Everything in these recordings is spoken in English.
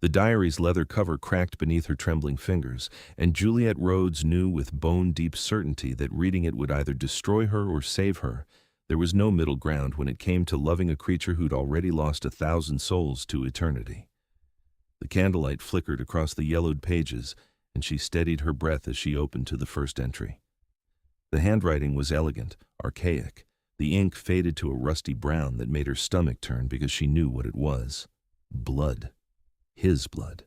The diary's leather cover cracked beneath her trembling fingers, and Juliet Rhodes knew with bone-deep certainty that reading it would either destroy her or save her. There was no middle ground when it came to loving a creature who'd already lost 1,000 souls to eternity. The candlelight flickered across the yellowed pages, and she steadied her breath as she opened to the first entry. The handwriting was elegant, archaic. The ink faded to a rusty brown that made her stomach turn because she knew what it was. Blood. His blood.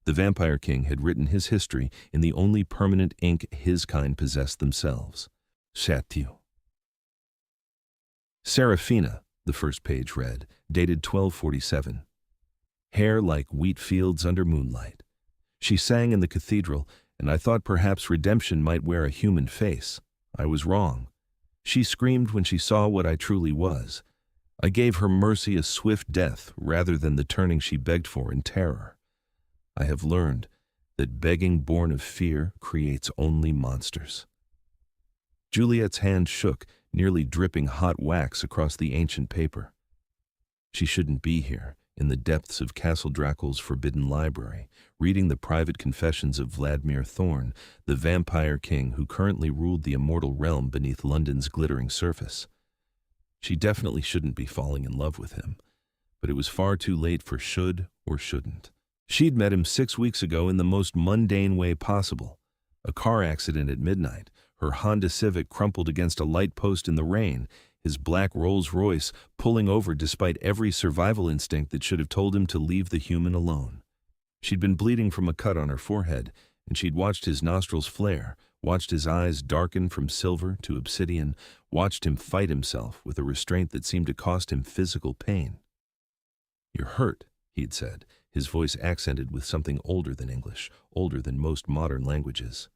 The Vampire King had written his history in the only permanent ink his kind possessed themselves. Château. Serafina, the first page read, dated 1247. Hair like wheat fields under moonlight. She sang in the cathedral, and I thought perhaps redemption might wear a human face. I was wrong. She screamed when she saw what I truly was. I gave her mercy a swift death rather than the turning she begged for in terror. I have learned that begging born of fear creates only monsters. Juliet's hand shook, nearly dripping hot wax across the ancient paper. She shouldn't be here, in the depths of Castle Dracul's forbidden library, reading the private confessions of Vladmir Thorne, the Vampire King who currently ruled the immortal realm beneath London's glittering surface. She definitely shouldn't be falling in love with him, but it was far too late for should or shouldn't. She'd met him 6 weeks ago in the most mundane way possible. A car accident at midnight, her Honda Civic crumpled against a light post in the rain, his black Rolls-Royce pulling over despite every survival instinct that should have told him to leave the human alone. She'd been bleeding from a cut on her forehead, and she'd watched his nostrils flare, watched his eyes darken from silver to obsidian, watched him fight himself with a restraint that seemed to cost him physical pain. "You're hurt," he'd said, his voice accented with something older than English, older than most modern languages.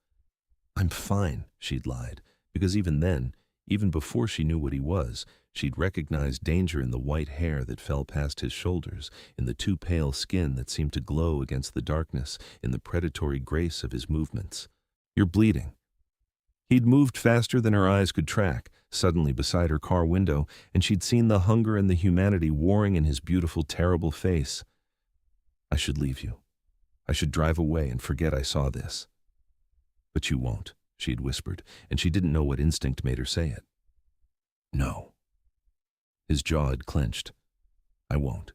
"I'm fine," she'd lied, because even then, even before she knew what he was, she'd recognized danger in the white hair that fell past his shoulders, in the too pale skin that seemed to glow against the darkness, in the predatory grace of his movements. "You're bleeding." He'd moved faster than her eyes could track, suddenly beside her car window, and she'd seen the hunger and the humanity warring in his beautiful, terrible face. "I should leave you. I should drive away and forget I saw this." "But you won't," she'd whispered, and she didn't know what instinct made her say it. "No." His jaw had clenched. "I won't."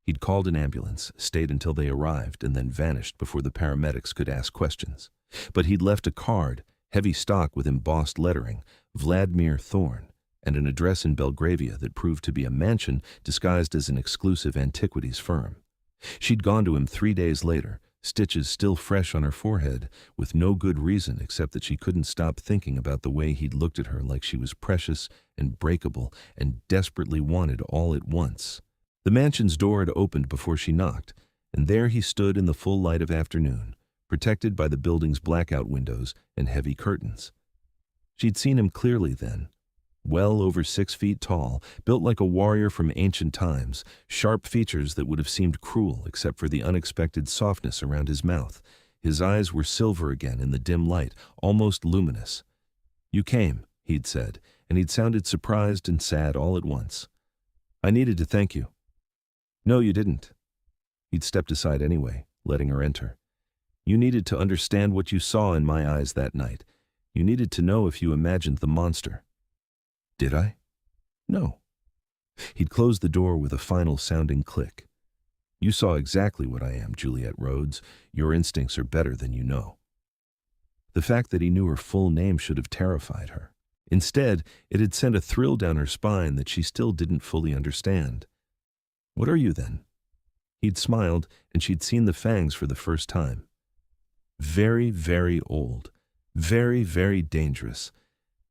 He'd called an ambulance, stayed until they arrived, and then vanished before the paramedics could ask questions. But he'd left a card, heavy stock with embossed lettering, Vladmir Thorne, and an address in Belgravia that proved to be a mansion disguised as an exclusive antiquities firm. She'd gone to him 3 days later, stitches still fresh on her forehead, with no good reason except that she couldn't stop thinking about the way he'd looked at her like she was precious and breakable and desperately wanted all at once. The mansion's door had opened before she knocked, and there he stood in the full light of afternoon, protected by the building's blackout windows and heavy curtains. She'd seen him clearly then, well over 6 feet tall, built like a warrior from ancient times, sharp features that would have seemed cruel except for the unexpected softness around his mouth. His eyes were silver again in the dim light, almost luminous. "You came," he'd said, and he'd sounded surprised and sad all at once. "I needed to thank you." "No, you didn't." He'd stepped aside anyway, letting her enter. "You needed to understand what you saw in my eyes that night. You needed to know if you imagined the monster." "Did I?" "No." He'd closed the door with a final sounding click. "You saw exactly what I am, Juliet Rhodes. Your instincts are better than you know." The fact that he knew her full name should have terrified her. Instead, it had sent a thrill down her spine that she still didn't fully understand. "What are you then?" He'd smiled, and she'd seen the fangs for the first time. "Very, very old. Very, very dangerous.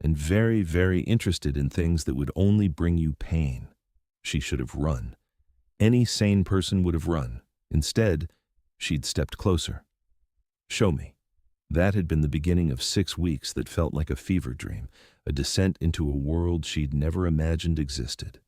And very, very interested in things that would only bring you pain." She should have run. Any sane person would have run. Instead, she'd stepped closer. "Show me." That had been the beginning of 6 weeks that felt like a fever dream, a descent into a world she'd never imagined existed.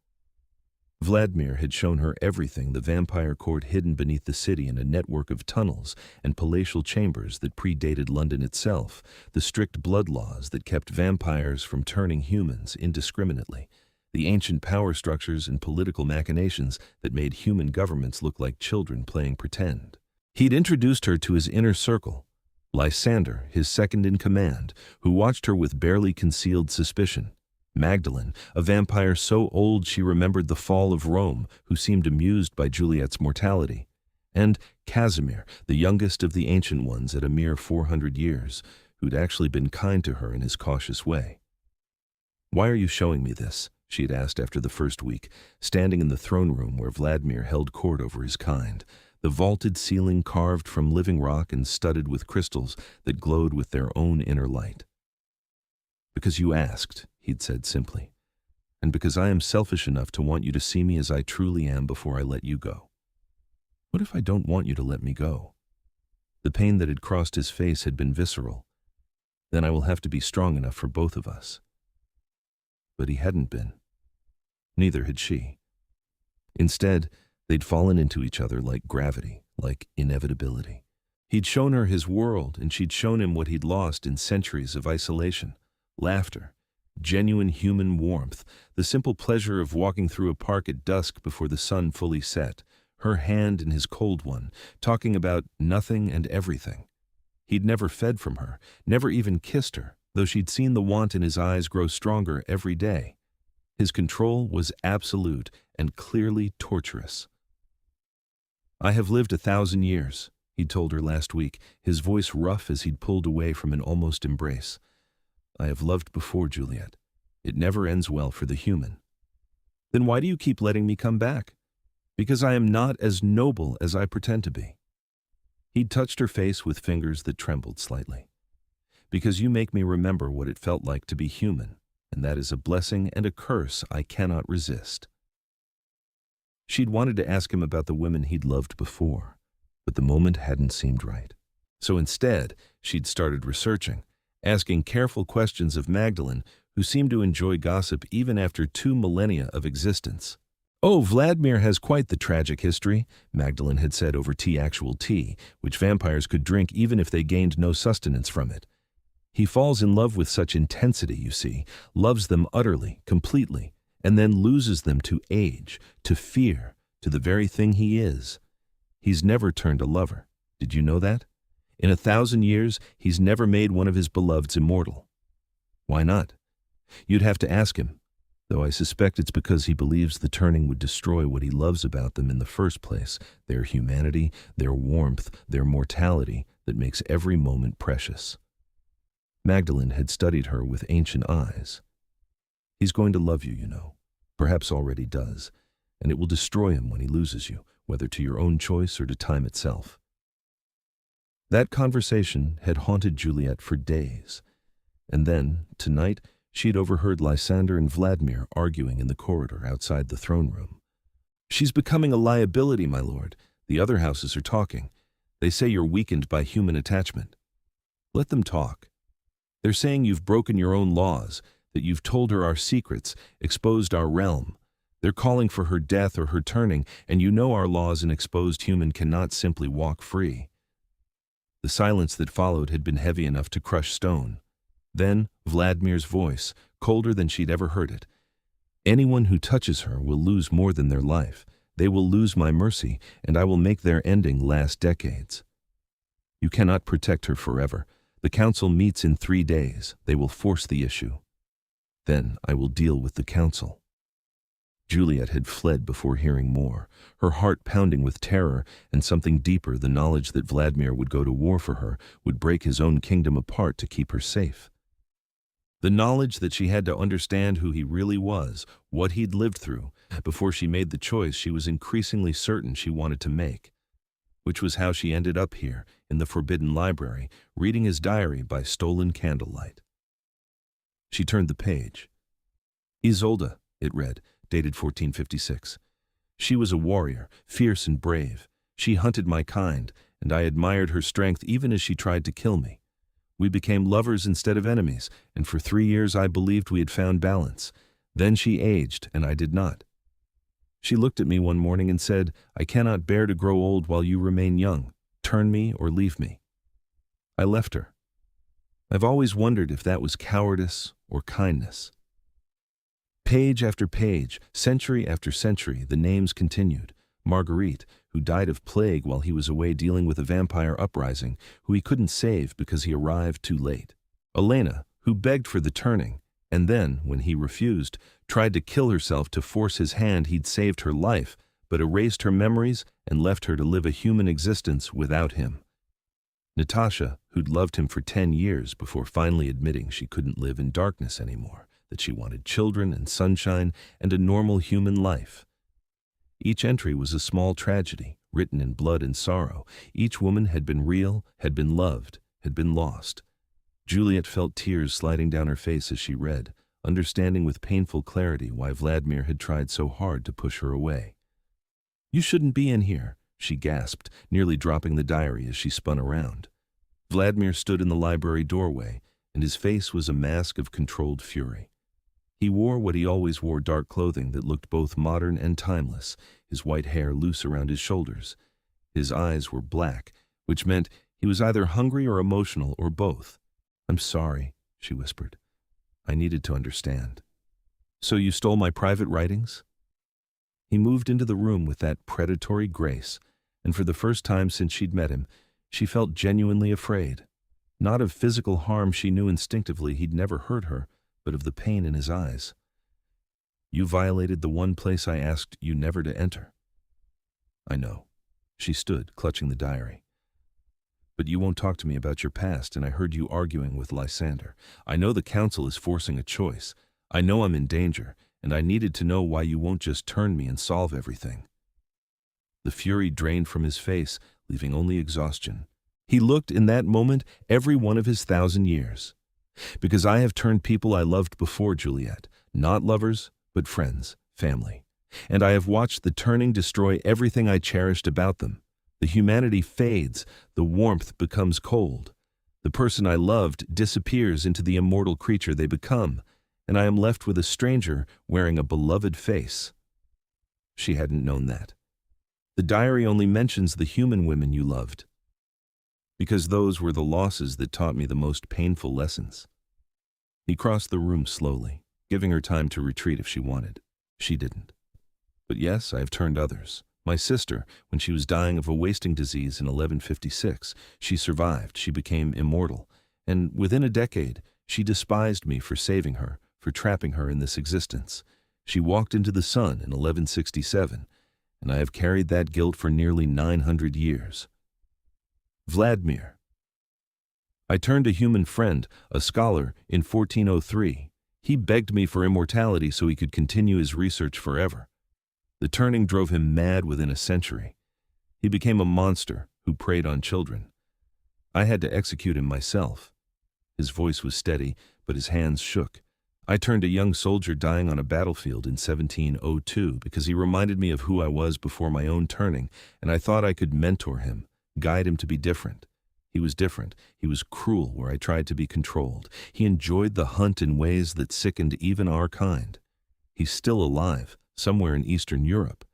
Vladmir had shown her everything the vampire court hidden beneath the city in a network of tunnels and palatial chambers that predated London itself, the strict blood laws that kept vampires from turning humans indiscriminately, the ancient power structures and political machinations that made human governments look like children playing pretend. He'd introduced her to his inner circle, Lysander, his second-in-command, who watched her with barely concealed suspicion. Magdalene, a vampire so old she remembered the fall of Rome, who seemed amused by Juliet's mortality. And Casimir, the youngest of the ancient ones at a mere 400 years, who'd actually been kind to her in his cautious way. "Why are you showing me this?" she had asked after the first week, standing in the throne room where Vladmir held court over his kind, the vaulted ceiling carved from living rock and studded with crystals that glowed with their own inner light. "Because you asked," he'd said simply, "and because I am selfish enough to want you to see me as I truly am before I let you go." "What if I don't want you to let me go?" The pain that had crossed his face had been visceral. "Then I will have to be strong enough for both of us." But he hadn't been. Neither had she. Instead, they'd fallen into each other like gravity, like inevitability. He'd shown her his world, and she'd shown him what he'd lost in centuries of isolation: laughter, genuine human warmth, the simple pleasure of walking through a park at dusk before the sun fully set, her hand in his cold one, talking about nothing and everything. He'd never fed from her, never even kissed her, though she'd seen the want in his eyes grow stronger every day. His control was absolute and clearly torturous. "I have lived 1,000 years, he'd told her last week, his voice rough as he'd pulled away from an almost embrace. "I have loved before, Juliet. It never ends well for the human." "Then why do you keep letting me come back?" "Because I am not as noble as I pretend to be." He'd touched her face with fingers that trembled slightly. "Because you make me remember what it felt like to be human, and that is a blessing and a curse I cannot resist." She'd wanted to ask him about the women he'd loved before, but the moment hadn't seemed right. So instead, she'd started researching, asking careful questions of Magdalene, who seemed to enjoy gossip even after 2 millennia of existence. "Oh, Vladmir has quite the tragic history," Magdalene had said over actual tea, which vampires could drink even if they gained no sustenance from it. "He falls in love with such intensity, you see, loves them utterly, completely, and then loses them to age, to fear, to the very thing he is. He's never turned a lover. Did you know that? In 1,000 years, he's never made one of his beloveds immortal. Why not? You'd have to ask him, though I suspect it's because he believes the turning would destroy what he loves about them in the first place, their humanity, their warmth, their mortality that makes every moment precious." Magdalene had studied her with ancient eyes. "He's going to love you, you know, perhaps already does, and it will destroy him when he loses you, whether to your own choice or to time itself." That conversation had haunted Juliet for days, and then, tonight, she'd overheard Lysander and Vladmir arguing in the corridor outside the throne room. "She's becoming a liability, my lord. The other houses are talking. They say you're weakened by human attachment." "Let them talk. They're saying you've broken your own laws, that you've told her our secrets, exposed our realm. They're calling for her death or her turning, and you know our laws an exposed human cannot simply walk free." The silence that followed had been heavy enough to crush stone. Then Vladmir's voice, colder than she'd ever heard it. "Anyone who touches her will lose more than their life. They will lose my mercy, and I will make their ending last decades. You cannot protect her forever. The council meets in 3 days. They will force the issue. Then I will deal with the council." Juliet had fled before hearing more, her heart pounding with terror and something deeper, the knowledge that Vladmir would go to war for her, would break his own kingdom apart to keep her safe. The knowledge that she had to understand who he really was, what he'd lived through, before she made the choice she was increasingly certain she wanted to make. Which was how she ended up here, in the Forbidden Library, reading his diary by stolen candlelight. She turned the page. "Isolde," it read, dated 1456. "She was a warrior, fierce and brave. She hunted my kind, and I admired her strength even as she tried to kill me. We became lovers instead of enemies, and for 3 years I believed we had found balance. Then she aged, and I did not. She looked at me one morning and said, 'I cannot bear to grow old while you remain young. Turn me or leave me.' I left her. I've always wondered if that was cowardice or kindness." Page after page, century after century, the names continued. Marguerite, who died of plague while he was away dealing with a vampire uprising, who he couldn't save because he arrived too late. Elena, who begged for the turning, and then, when he refused, tried to kill herself to force his hand. He'd saved her life, but erased her memories and left her to live a human existence without him. Natasha, who'd loved him for 10 years before finally admitting she couldn't live in darkness anymore, that she wanted children and sunshine and a normal human life. Each entry was a small tragedy, written in blood and sorrow. Each woman had been real, had been loved, had been lost. Juliet felt tears sliding down her face as she read, understanding with painful clarity why Vladmir had tried so hard to push her away. "You shouldn't be in here," she gasped, nearly dropping the diary as she spun around. Vladmir stood in the library doorway, and his face was a mask of controlled fury. He wore what he always wore, dark clothing that looked both modern and timeless, his white hair loose around his shoulders. His eyes were black, which meant he was either hungry or emotional or both. "I'm sorry," she whispered. "I needed to understand." "So you stole my private writings?" He moved into the room with that predatory grace, and for the first time since she'd met him, she felt genuinely afraid. Not of physical harm, she knew instinctively he'd never hurt her, but of the pain in his eyes. "You violated the one place I asked you never to enter." "I know." She stood, clutching the diary. "But you won't talk to me about your past, and I heard you arguing with Lysander. I know the council is forcing a choice. I know I'm in danger, and I needed to know why you won't just turn me and solve everything." The fury drained from his face, leaving only exhaustion. He looked, in that moment, every one of his 1,000 years. "Because I have turned people I loved before, Juliet. Not lovers, but friends, family. And I have watched the turning destroy everything I cherished about them. The humanity fades, the warmth becomes cold. The person I loved disappears into the immortal creature they become, and I am left with a stranger wearing a beloved face." She hadn't known that. "The diary only mentions the human women you loved." "Because those were the losses that taught me the most painful lessons." He crossed the room slowly, giving her time to retreat if she wanted. She didn't. "But yes, I have turned others. My sister, when she was dying of a wasting disease in 1156, she survived, she became immortal, and within a decade, she despised me for saving her, for trapping her in this existence. She walked into the sun in 1167, and I have carried that guilt for nearly 900 years. Vladmir. I turned a human friend, a scholar, in 1403. He begged me for immortality so he could continue his research forever. The turning drove him mad within a century. He became a monster who preyed on children. I had to execute him myself." His voice was steady, but his hands shook. "I turned a young soldier dying on a battlefield in 1702 because he reminded me of who I was before my own turning, and I thought I could mentor him, guide him to be different. He was different. He was cruel where I tried to be controlled. He enjoyed the hunt in ways that sickened even our kind. He's still alive, somewhere in Eastern Europe.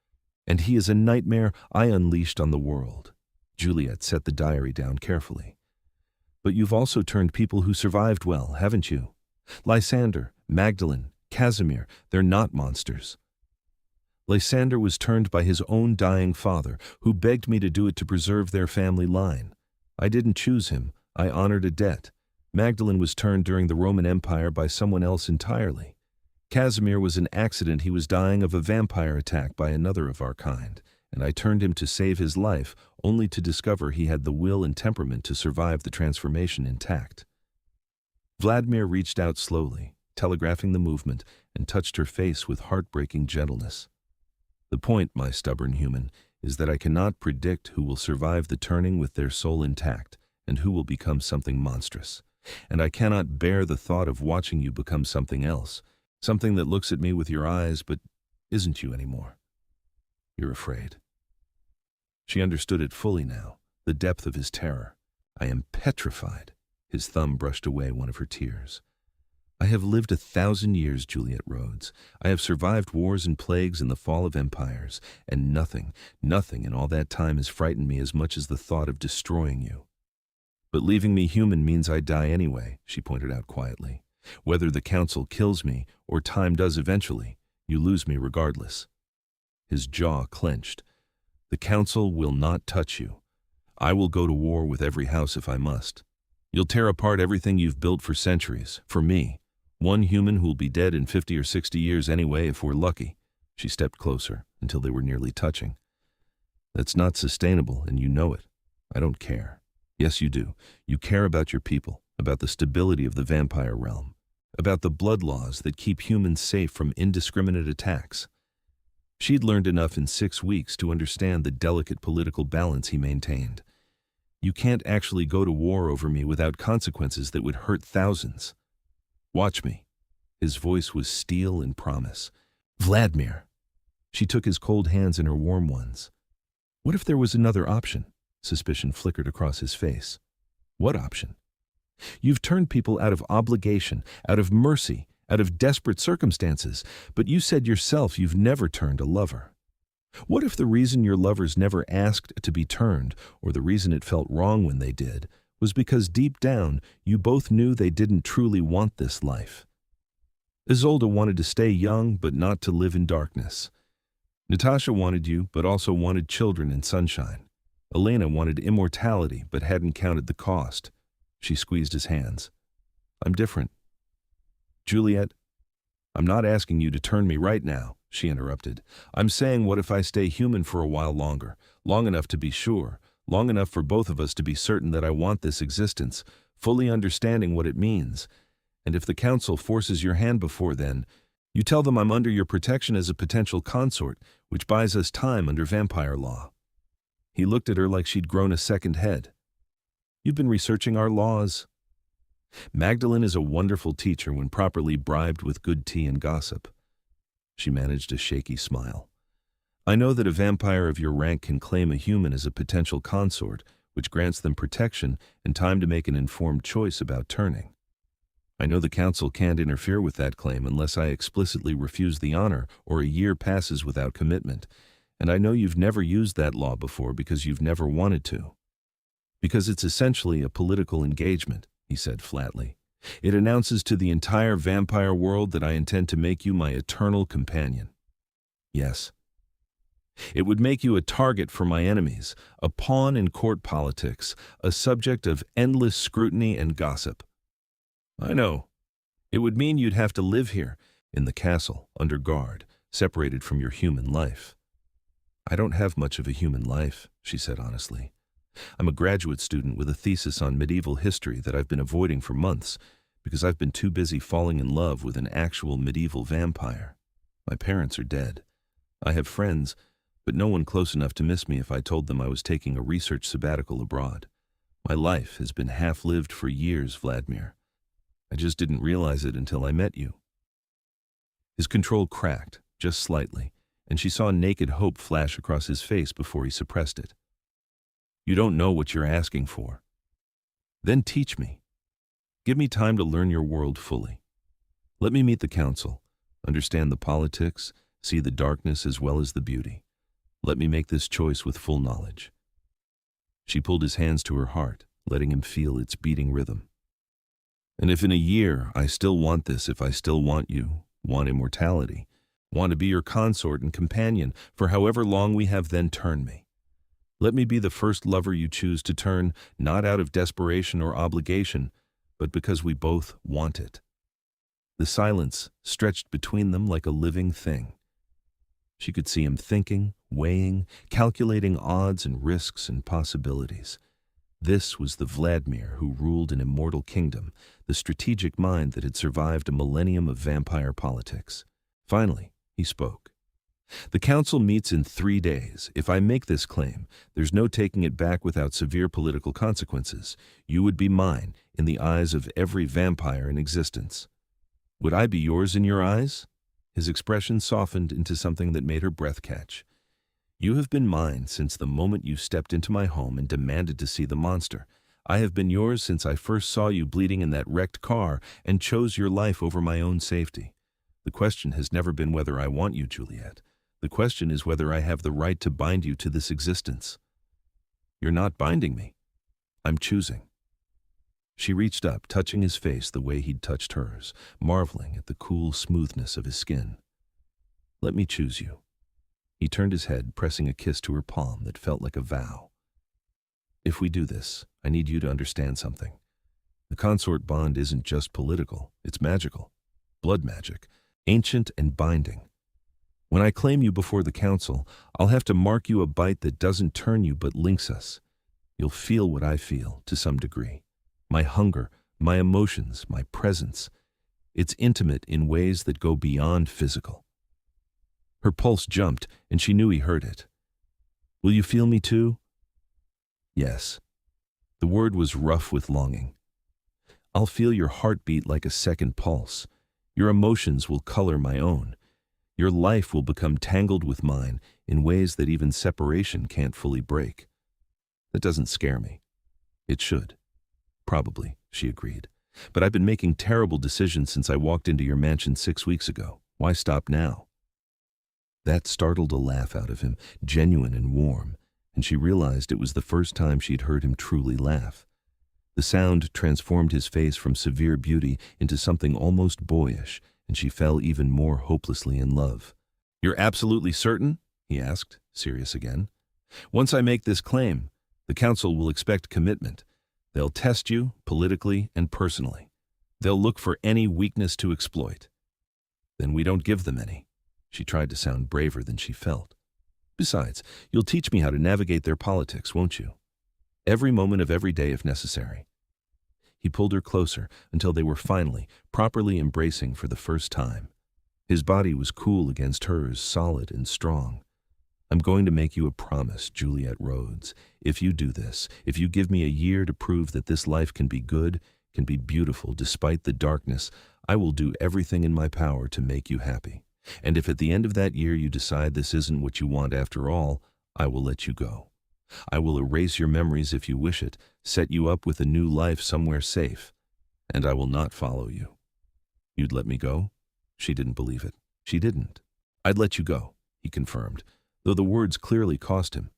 And he is a nightmare I unleashed on the world." Juliet set the diary down carefully. "But you've also turned people who survived well, haven't you? Lysander, Magdalene, Casimir, they're not monsters." "Lysander was turned by his own dying father, who begged me to do it to preserve their family line. I didn't choose him, I honored a debt. Magdalene was turned during the Roman Empire by someone else entirely. Casimir was an accident. He was dying of a vampire attack by another of our kind, and I turned him to save his life, only to discover he had the will and temperament to survive the transformation intact." Vladmir reached out slowly, telegraphing the movement, and touched her face with heartbreaking gentleness. "The point, my stubborn human, is that I cannot predict who will survive the turning with their soul intact, and who will become something monstrous. And I cannot bear the thought of watching you become something else, something that looks at me with your eyes but isn't you anymore. You're afraid." She understood it fully now, the depth of his terror. "I am petrified." His thumb brushed away one of her tears. "I have lived 1,000 years, Juliet Rhodes. I have survived wars and plagues and the fall of empires, and nothing in all that time has frightened me as much as the thought of destroying you." "But leaving me human means I die anyway," she pointed out quietly. Whether the council kills me or time does eventually, you lose me regardless." His jaw clenched. "The council will not touch you. I will go to war with every house if I must. You'll tear apart everything you've built for centuries, for me. One human who'll be dead in 50 or 60 years anyway if we're lucky." She stepped closer until they were nearly touching. "That's not sustainable, and you know it. I don't care." "Yes, you do. You care about your people, about the stability of the vampire realm, about the blood laws that keep humans safe from indiscriminate attacks." She'd learned enough in 6 weeks to understand the delicate political balance he maintained. "You can't actually go to war over me without consequences that would hurt thousands. Watch me." His voice was steel and promise. "Vladmir." She took his cold hands in her warm ones. What if there was another option? Suspicion flickered across his face. What option? "You've turned people out of obligation, out of mercy, out of desperate circumstances, but you said yourself you've never turned a lover. What if the reason your lovers never asked to be turned, or the reason it felt wrong when they did, was because deep down you both knew they didn't truly want this life? Isolde wanted to stay young, but not to live in darkness. Natasha wanted you, but also wanted children and sunshine. Elena wanted immortality, but hadn't counted the cost." She squeezed his hands. "I'm different. Juliet, I'm not asking you to turn me right now," she interrupted. "I'm saying, what if I stay human for a while longer, long enough to be sure, long enough for both of us to be certain that I want this existence, fully understanding what it means. And if the council forces your hand before then, you tell them I'm under your protection as a potential consort, which buys us time under vampire law." He looked at her like she'd grown a second head. "You've been researching our laws." "Magdalene is a wonderful teacher when properly bribed with good tea and gossip." She managed a shaky smile. "I know that a vampire of your rank can claim a human as a potential consort, which grants them protection and time to make an informed choice about turning. I know the council can't interfere with that claim unless I explicitly refuse the honor or a year passes without commitment, and I know you've never used that law before because you've never wanted to. Because it's essentially a political engagement," he said flatly. "It announces to the entire vampire world that I intend to make you my eternal companion. Yes. It would make you a target for my enemies, a pawn in court politics, a subject of endless scrutiny and gossip. I know. It would mean you'd have to live here, in the castle, under guard, separated from your human life." "I don't have much of a human life," she said honestly. "I'm a graduate student with a thesis on medieval history that I've been avoiding for months because I've been too busy falling in love with an actual medieval vampire. My parents are dead. I have friends, but no one close enough to miss me if I told them I was taking a research sabbatical abroad. My life has been half-lived for years, Vladmir. I just didn't realize it until I met you." His control cracked, just slightly, and she saw naked hope flash across his face before he suppressed it. "You don't know what you're asking for. Then teach me. Give me time to learn your world fully. Let me meet the council, understand the politics, see the darkness as well as the beauty. Let me make this choice with full knowledge." She pulled his hands to her heart, letting him feel its beating rhythm. "And if in a year I still want this, if I still want you, want immortality, want to be your consort and companion for however long we have, then turn me. Let me be the first lover you choose to turn, not out of desperation or obligation, but because we both want it." The silence stretched between them like a living thing. She could see him thinking, weighing, calculating odds and risks and possibilities. This was the Vladmir who ruled an immortal kingdom, the strategic mind that had survived a millennium of vampire politics. Finally, he spoke. "The council meets in 3 days. If I make this claim, there's no taking it back without severe political consequences. You would be mine in the eyes of every vampire in existence. Would I be yours in your eyes?" His expression softened into something that made her breath catch. "You have been mine since the moment you stepped into my home and demanded to see the monster. I have been yours since I first saw you bleeding in that wrecked car and chose your life over my own safety. The question has never been whether I want you, Juliet. The question is whether I have the right to bind you to this existence. You're not binding me. I'm choosing." She reached up, touching his face the way he'd touched hers, marveling at the cool smoothness of his skin. "Let me choose you." He turned his head, pressing a kiss to her palm that felt like a vow. "If we do this, I need you to understand something. The consort bond isn't just political, it's magical. Blood magic, ancient and binding. When I claim you before the council, I'll have to mark you a bite that doesn't turn you but links us. You'll feel what I feel, to some degree. My hunger, my emotions, my presence. It's intimate in ways that go beyond physical." Her pulse jumped, and she knew he heard it. "Will you feel me too?" "Yes." The word was rough with longing. "I'll feel your heartbeat like a second pulse. Your emotions will color my own. Your life will become tangled with mine in ways that even separation can't fully break." "That doesn't scare me." "It should." "Probably," she agreed. "But I've been making terrible decisions since I walked into your mansion 6 weeks ago. Why stop now?" That startled a laugh out of him, genuine and warm, and she realized it was the first time she'd heard him truly laugh. The sound transformed his face from severe beauty into something almost boyish, and she fell even more hopelessly in love. "You're absolutely certain?" he asked, serious again. "Once I make this claim, the council will expect commitment. They'll test you, politically and personally. They'll look for any weakness to exploit." "Then we don't give them any." She tried to sound braver than she felt. "Besides, you'll teach me how to navigate their politics, won't you? Every moment of every day if necessary." He pulled her closer until they were finally, properly embracing for the first time. His body was cool against hers, solid and strong. "I'm going to make you a promise, Juliet Rhodes. If you do this, if you give me a year to prove that this life can be good, can be beautiful despite the darkness, I will do everything in my power to make you happy. And if at the end of that year you decide this isn't what you want after all, I will let you go. I will erase your memories if you wish it, set you up with a new life somewhere safe, and I will not follow you." "You'd let me go?" She didn't believe it. She didn't. "I'd let you go," he confirmed, though the words clearly cost him.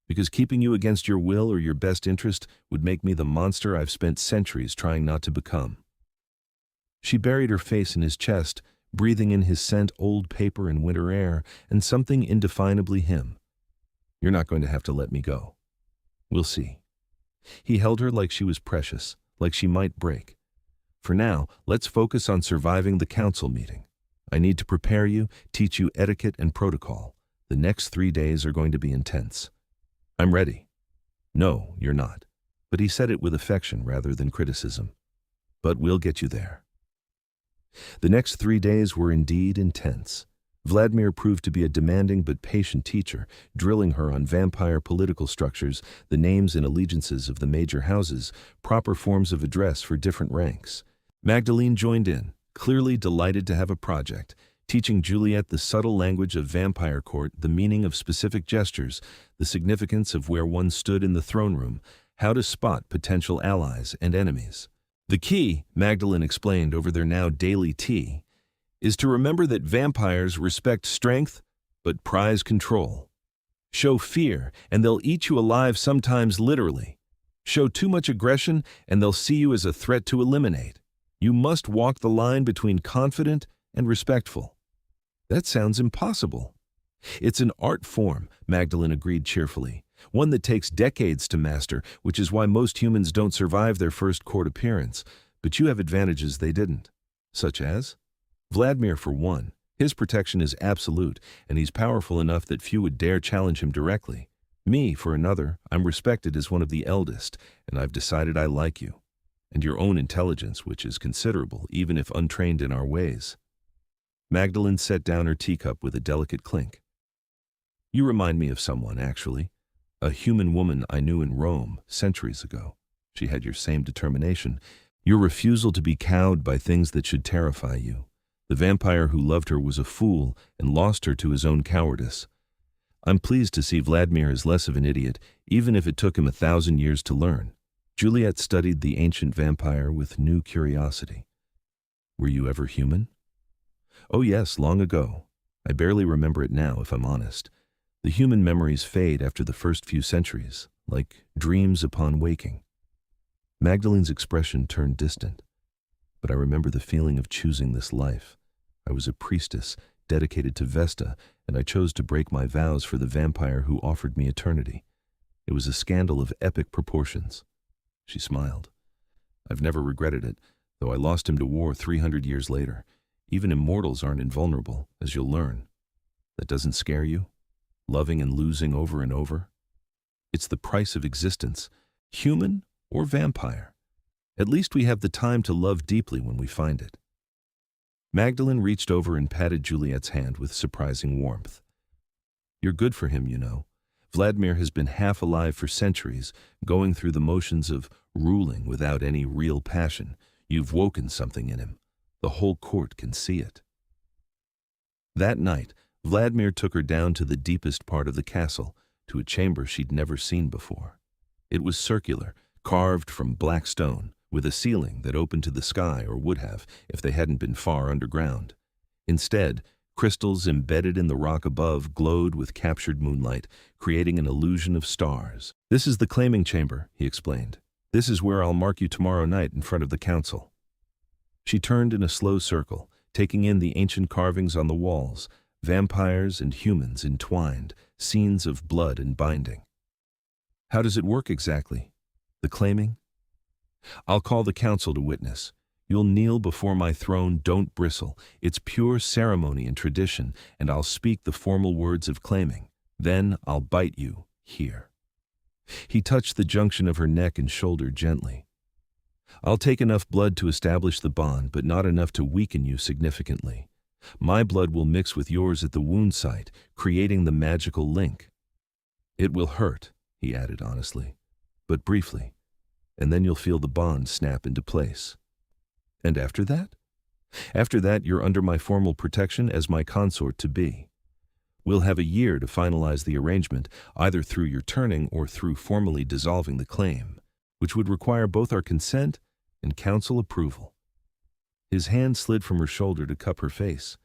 "Because keeping you against your will or your best interest would make me the monster I've spent centuries trying not to become." She buried her face in his chest, breathing in his scent, old paper and winter air, and something indefinably him. "You're not going to have to let me go. We'll see." He held her like she was precious, like she might break. "For now, let's focus on surviving the council meeting. I need to prepare you, teach you etiquette and protocol. The next 3 days are going to be intense." "I'm ready." "No, you're not." But he said it with affection rather than criticism. "But we'll get you there." The next 3 days were indeed intense. Vladmir proved to be a demanding but patient teacher, drilling her on vampire political structures, the names and allegiances of the major houses, proper forms of address for different ranks. Magdalene joined in, clearly delighted to have a project, teaching Juliet the subtle language of vampire court, the meaning of specific gestures, the significance of where one stood in the throne room, how to spot potential allies and enemies. "The key," Magdalene explained over their now daily tea, "is to remember that vampires respect strength but prize control. Show fear and they'll eat you alive, sometimes literally. Show too much aggression and they'll see you as a threat to eliminate. You must walk the line between confident and respectful." "That sounds impossible." "It's an art form," Magdalene agreed cheerfully. "One that takes decades to master, which is why most humans don't survive their first court appearance. But you have advantages they didn't." "Such as?" "Vladmir, for one. His protection is absolute, and he's powerful enough that few would dare challenge him directly. Me, for another, I'm respected as one of the eldest, and I've decided I like you. And your own intelligence, which is considerable, even if untrained in our ways." Magdalene set down her teacup with a delicate clink. "You remind me of someone, actually. A human woman I knew in Rome centuries ago. She had your same determination, your refusal to be cowed by things that should terrify you. The vampire who loved her was a fool and lost her to his own cowardice. I'm pleased to see Vladmir is less of an idiot, even if it took him 1,000 years to learn." Juliet studied the ancient vampire with new curiosity. "Were you ever human?" "Oh yes, long ago. I barely remember it now, if I'm honest. The human memories fade after the first few centuries, like dreams upon waking." Magdalene's expression turned distant. But I remember the feeling of choosing this life. I was a priestess, dedicated to Vesta, and I chose to break my vows for the vampire who offered me eternity. It was a scandal of epic proportions. She smiled. I've never regretted it, though I lost him to war 300 years later. Even immortals aren't invulnerable, as you'll learn. That doesn't scare you? Loving and losing over and over? It's the price of existence, human or vampire. At least we have the time to love deeply when we find it. Magdalene reached over and patted Juliet's hand with surprising warmth. You're good for him, you know. Vladmir has been half alive for centuries, going through the motions of ruling without any real passion. You've woken something in him. The whole court can see it. That night, Vladmir took her down to the deepest part of the castle, to a chamber she'd never seen before. It was circular, carved from black stone, with a ceiling that opened to the sky, or would have if they hadn't been far underground. Instead, crystals embedded in the rock above glowed with captured moonlight, creating an illusion of stars. This is the claiming chamber, he explained. This is where I'll mark you tomorrow night in front of the council. She turned in a slow circle, taking in the ancient carvings on the walls, vampires and humans entwined, scenes of blood and binding. How does it work exactly? The claiming? I'll call the council to witness. You'll kneel before my throne, don't bristle. It's pure ceremony and tradition, and I'll speak the formal words of claiming. Then I'll bite you, here. He touched the junction of her neck and shoulder gently. I'll take enough blood to establish the bond, but not enough to weaken you significantly. My blood will mix with yours at the wound site, creating the magical link. It will hurt, he added honestly, but briefly, and then you'll feel the bond snap into place. And after that? After that, you're under my formal protection as my consort-to-be. We'll have a year to finalize the arrangement, either through your turning or through formally dissolving the claim, which would require both our consent and council approval. His hand slid from her shoulder to cup her face.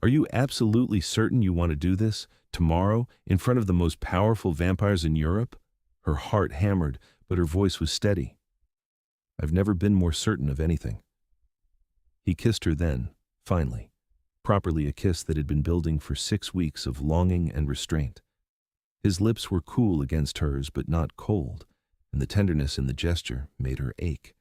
Are you absolutely certain you want to do this, tomorrow, in front of the most powerful vampires in Europe? Her heart hammered, but her voice was steady. I've never been more certain of anything. He kissed her then, finally, properly a kiss that had been building for 6 weeks of longing and restraint. His lips were cool against hers, but not cold, and the tenderness in the gesture made her ache.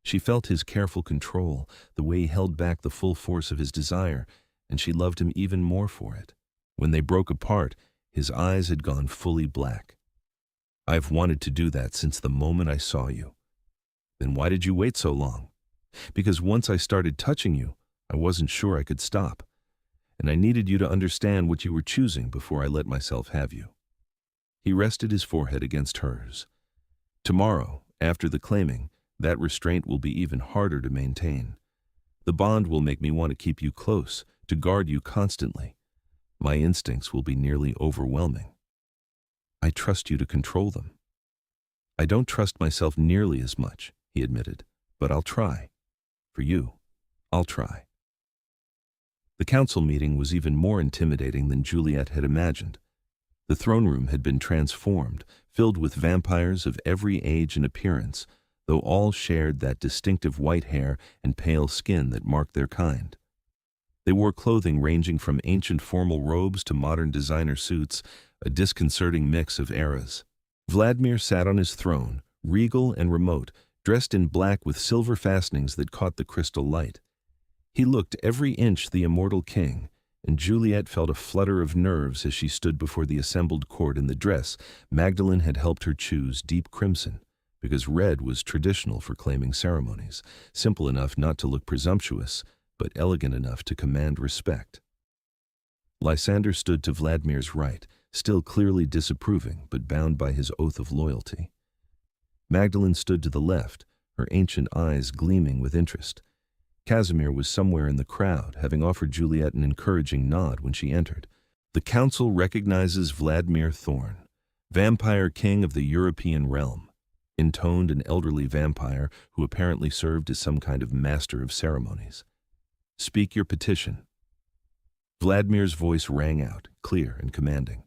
She felt his careful control, the way he held back the full force of his desire, and she loved him even more for it. When they broke apart, his eyes had gone fully black. I've wanted to do that since the moment I saw you. Then why did you wait so long? Because once I started touching you, I wasn't sure I could stop, and I needed you to understand what you were choosing before I let myself have you. He rested his forehead against hers. Tomorrow, after the claiming, that restraint will be even harder to maintain. The bond will make me want to keep you close, to guard you constantly. My instincts will be nearly overwhelming. I trust you to control them. I don't trust myself nearly as much, he admitted, but I'll try. For you, I'll try. The council meeting was even more intimidating than Juliet had imagined. The throne room had been transformed, filled with vampires of every age and appearance, though all shared that distinctive white hair and pale skin that marked their kind. They wore clothing ranging from ancient formal robes to modern designer suits, a disconcerting mix of eras. Vladmir sat on his throne, regal and remote, dressed in black with silver fastenings that caught the crystal light. He looked every inch the immortal king, and Juliet felt a flutter of nerves as she stood before the assembled court in the dress Magdalene had helped her choose, deep crimson, because red was traditional for claiming ceremonies, simple enough not to look presumptuous, but elegant enough to command respect. Lysander stood to Vladmir's right, still clearly disapproving, but bound by his oath of loyalty. Magdalene stood to the left, her ancient eyes gleaming with interest. Casimir was somewhere in the crowd, having offered Juliet an encouraging nod when she entered. The council recognizes Vladmir Thorne, vampire king of the European realm, intoned an elderly vampire who apparently served as some kind of master of ceremonies. Speak your petition. Vladmir's voice rang out, clear and commanding.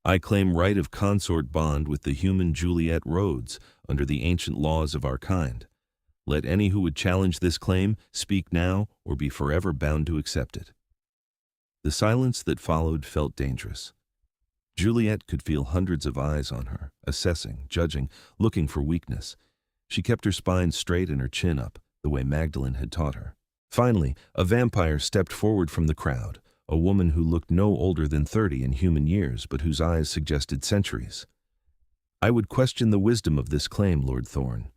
I claim right of consort bond with the human Juliet Rhodes under the ancient laws of our kind. Let any who would challenge this claim speak now or be forever bound to accept it." The silence that followed felt dangerous. Juliet could feel hundreds of eyes on her, assessing, judging, looking for weakness. She kept her spine straight and her chin up, the way Magdalene had taught her. Finally, a vampire stepped forward from the crowd, a woman who looked no older than 30 in human years, but whose eyes suggested centuries. "I would question the wisdom of this claim, Lord Thorne.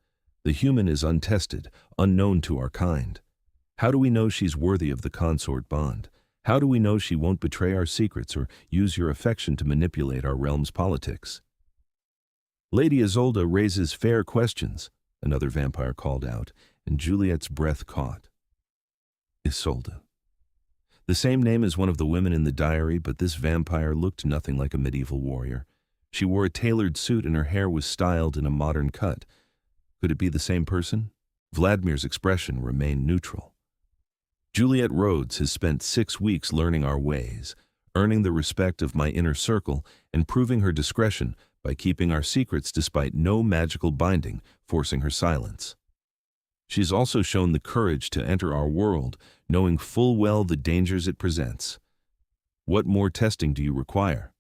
The human is untested, unknown to our kind. How do we know she's worthy of the consort bond? How do we know she won't betray our secrets or use your affection to manipulate our realm's politics?" "Lady Isolde raises fair questions," another vampire called out, and Juliet's breath caught. Isolde. The same name as one of the women in the diary, but this vampire looked nothing like a medieval warrior. She wore a tailored suit and her hair was styled in a modern cut. Could it be the same person? Vladmir's expression remained neutral. "Juliet Rhodes has spent 6 weeks learning our ways, earning the respect of my inner circle, and proving her discretion by keeping our secrets despite no magical binding forcing her silence. She's also shown the courage to enter our world, knowing full well the dangers it presents. What more testing do you require?"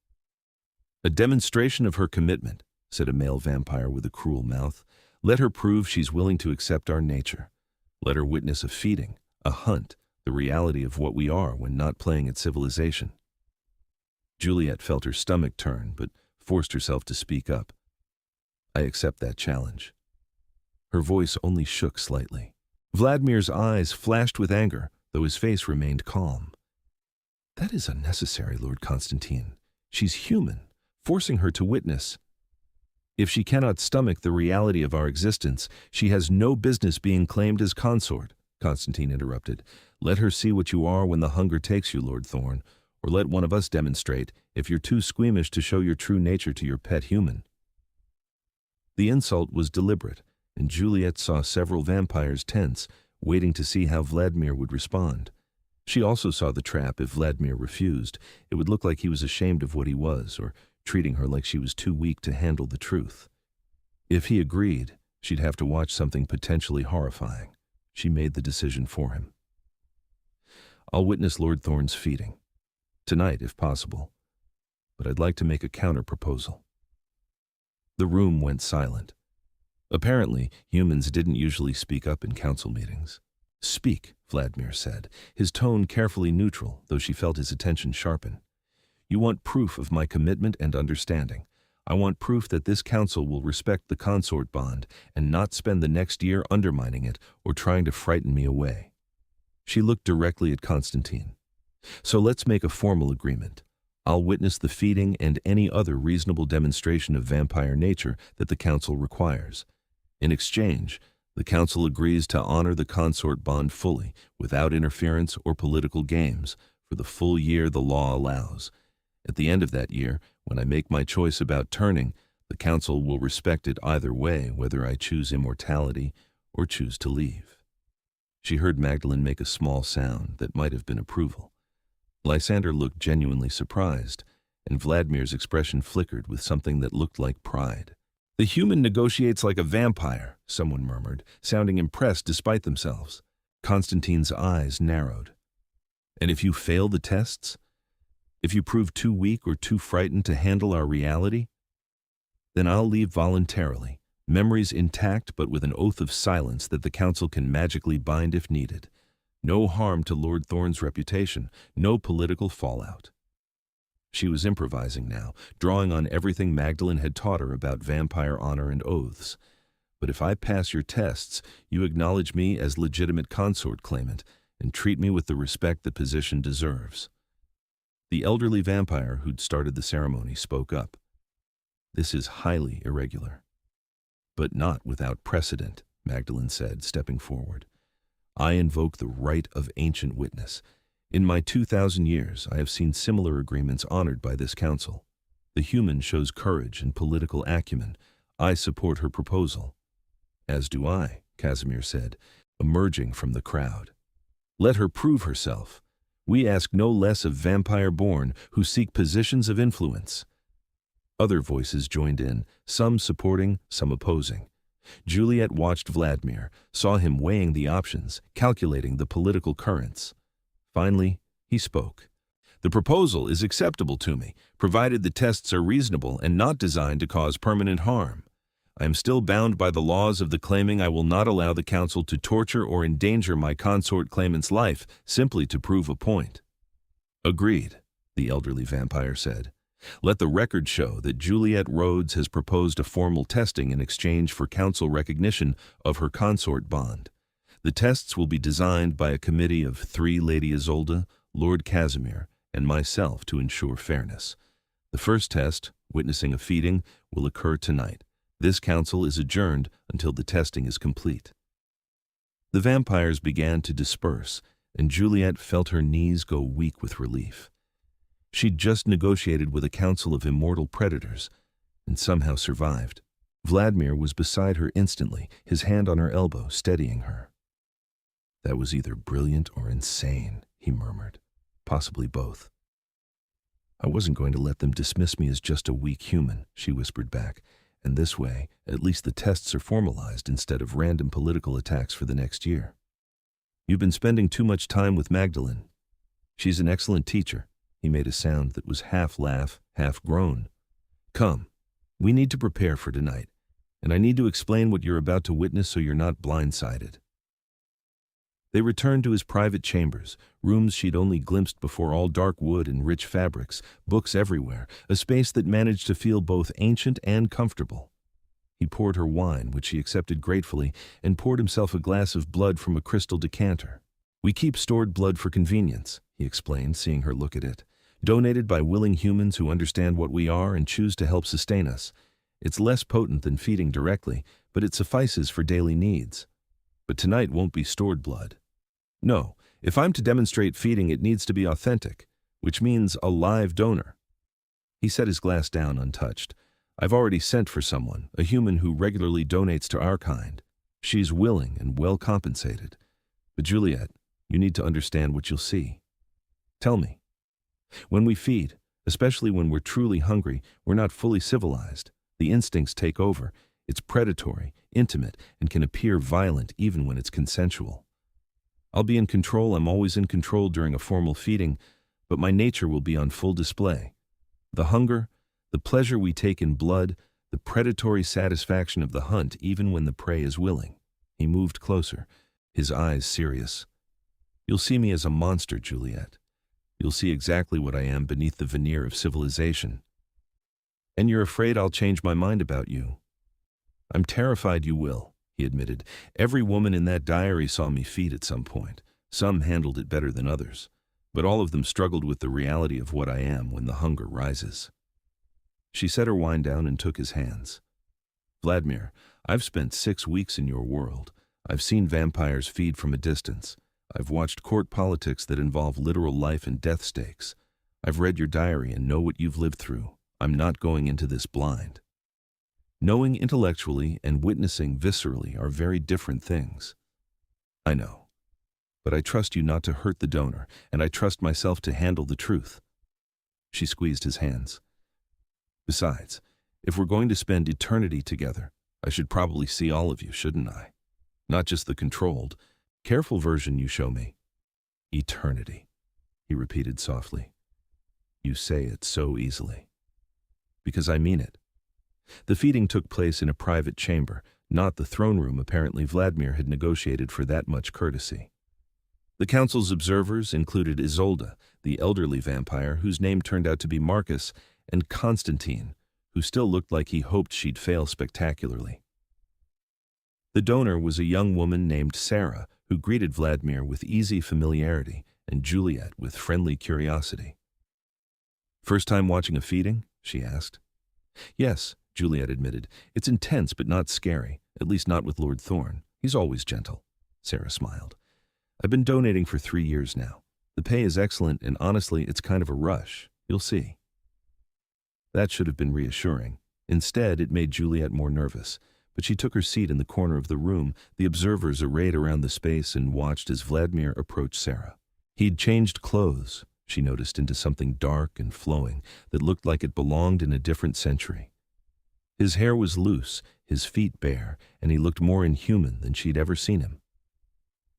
"A demonstration of her commitment," said a male vampire with a cruel mouth. "Let her prove she's willing to accept our nature. Let her witness a feeding, a hunt, the reality of what we are when not playing at civilization." Juliet felt her stomach turn, but forced herself to speak up. "I accept that challenge." Her voice only shook slightly. Vladmir's eyes flashed with anger, though his face remained calm. "That is unnecessary, Lord Constantine. She's human, forcing her to witness. If she cannot stomach the reality of our existence, she has no business being claimed as consort," Constantine interrupted. "Let her see what you are when the hunger takes you, Lord Thorne, or let one of us demonstrate if you're too squeamish to show your true nature to your pet human." The insult was deliberate, and Juliet saw several vampires tense, waiting to see how Vladmir would respond. She also saw the trap. If Vladmir refused, it would look like he was ashamed of what he was, or treating her like she was too weak to handle the truth. If he agreed, she'd have to watch something potentially horrifying. She made the decision for him. "I'll witness Lord Thorne's feeding. Tonight, if possible. But I'd like to make a counter-proposal." The room went silent. Apparently, humans didn't usually speak up in council meetings. "Speak," Vladmir said, his tone carefully neutral, though she felt his attention sharpen. "You want proof of my commitment and understanding. I want proof that this council will respect the consort bond and not spend the next year undermining it or trying to frighten me away." She looked directly at Constantine. "So let's make a formal agreement. I'll witness the feeding and any other reasonable demonstration of vampire nature that the council requires. In exchange, the council agrees to honor the consort bond fully, without interference or political games, for the full year the law allows. At the end of that year, when I make my choice about turning, the council will respect it either way, whether I choose immortality or choose to leave." She heard Magdalene make a small sound that might have been approval. Lysander looked genuinely surprised, and Vladmir's expression flickered with something that looked like pride. "The human negotiates like a vampire," someone murmured, sounding impressed despite themselves. Constantine's eyes narrowed. "And if you fail the tests? If you prove too weak or too frightened to handle our reality? Then I'll leave voluntarily, memories intact but with an oath of silence that the council can magically bind if needed. No harm to Lord Thorne's reputation, no political fallout." She was improvising now, drawing on everything Magdalene had taught her about vampire honor and oaths. "But if I pass your tests, you acknowledge me as legitimate consort claimant and treat me with the respect the position deserves." The elderly vampire who'd started the ceremony spoke up. "This is highly irregular." "But not without precedent," Magdalene said, stepping forward. "I invoke the right of ancient witness. In my 2,000 years, I have seen similar agreements honored by this council. The human shows courage and political acumen. I support her proposal." "As do I," Casimir said, emerging from the crowd. "Let her prove herself. We ask no less of vampire-born who seek positions of influence." Other voices joined in, some supporting, some opposing. Juliet watched Vladmir, saw him weighing the options, calculating the political currents. Finally, he spoke. "The proposal is acceptable to me, provided the tests are reasonable and not designed to cause permanent harm. I am still bound by the laws of the claiming I will not allow the council to torture or endanger my consort claimant's life simply to prove a point." "Agreed," the elderly vampire said. "Let the record show that Juliet Rhodes has proposed a formal testing in exchange for council recognition of her consort bond. The tests will be designed by a committee of 3 Lady Isolde, Lord Casimir, and myself to ensure fairness. The first test, witnessing a feeding, will occur tonight. This council is adjourned until the testing is complete." The vampires began to disperse, and Juliet felt her knees go weak with relief. She'd just negotiated with a council of immortal predators, and somehow survived. Vladmir was beside her instantly, his hand on her elbow, steadying her. "That was either brilliant or insane," he murmured. "Possibly both." "I wasn't going to let them dismiss me as just a weak human," she whispered back. "And this way, at least the tests are formalized instead of random political attacks for the next year." "You've been spending too much time with Magdalene. She's an excellent teacher." He made a sound that was half laugh, half groan. "Come, we need to prepare for tonight, and I need to explain what you're about to witness so you're not blindsided." They returned to his private chambers, rooms she'd only glimpsed before, all dark wood and rich fabrics, books everywhere, a space that managed to feel both ancient and comfortable. He poured her wine, which she accepted gratefully, and poured himself a glass of blood from a crystal decanter. "We keep stored blood for convenience," he explained, seeing her look at it. "Donated by willing humans who understand what we are and choose to help sustain us. It's less potent than feeding directly, but it suffices for daily needs. But tonight won't be stored blood. No, if I'm to demonstrate feeding, it needs to be authentic, which means a live donor." He set his glass down untouched. "I've already sent for someone, a human who regularly donates to our kind. She's willing and well compensated. But Juliet, you need to understand what you'll see. Tell me. When we feed, especially when we're truly hungry, we're not fully civilized. The instincts take over. It's predatory, intimate, and can appear violent even when it's consensual. I'll be in control. I'm always in control during a formal feeding, but my nature will be on full display. The hunger, the pleasure we take in blood, the predatory satisfaction of the hunt even when the prey is willing." He moved closer, his eyes serious. "You'll see me as a monster, Juliet. You'll see exactly what I am beneath the veneer of civilization. And you're afraid I'll change my mind about you." "I'm terrified you will," he admitted. "Every woman in that diary saw me feed at some point. Some handled it better than others, but all of them struggled with the reality of what I am when the hunger rises." She set her wine down and took his hands. "Vladmir, I've spent 6 weeks in your world. I've seen vampires feed from a distance. I've watched court politics that involve literal life and death stakes. I've read your diary and know what you've lived through. I'm not going into this blind." Knowing intellectually and witnessing viscerally are very different things. "I know. But I trust you not to hurt the donor, and I trust myself to handle the truth." She squeezed his hands. "Besides, if we're going to spend eternity together, I should probably see all of you, shouldn't I? Not just the controlled, careful version you show me." "Eternity," he repeated softly. "You say it so easily." "Because I mean it." The feeding took place in a private chamber, not the throne room apparently Vladmir had negotiated for that much courtesy. The council's observers included Isolde, the elderly vampire whose name turned out to be Marcus, and Constantine, who still looked like he hoped she'd fail spectacularly. The donor was a young woman named Sarah, who greeted Vladmir with easy familiarity and Juliet with friendly curiosity. "First time watching a feeding?" she asked. "Yes," Juliet admitted. "It's intense but not scary, at least not with Lord Thorne. He's always gentle." Sarah smiled. "I've been donating for 3 years now. The pay is excellent, and honestly, it's kind of a rush. You'll see." That should have been reassuring. Instead, it made Juliet more nervous. But she took her seat in the corner of the room, the observers arrayed around the space, and watched as Vladmir approached Sarah. He'd changed clothes, she noticed, into something dark and flowing that looked like it belonged in a different century. His hair was loose, his feet bare, and he looked more inhuman than she'd ever seen him.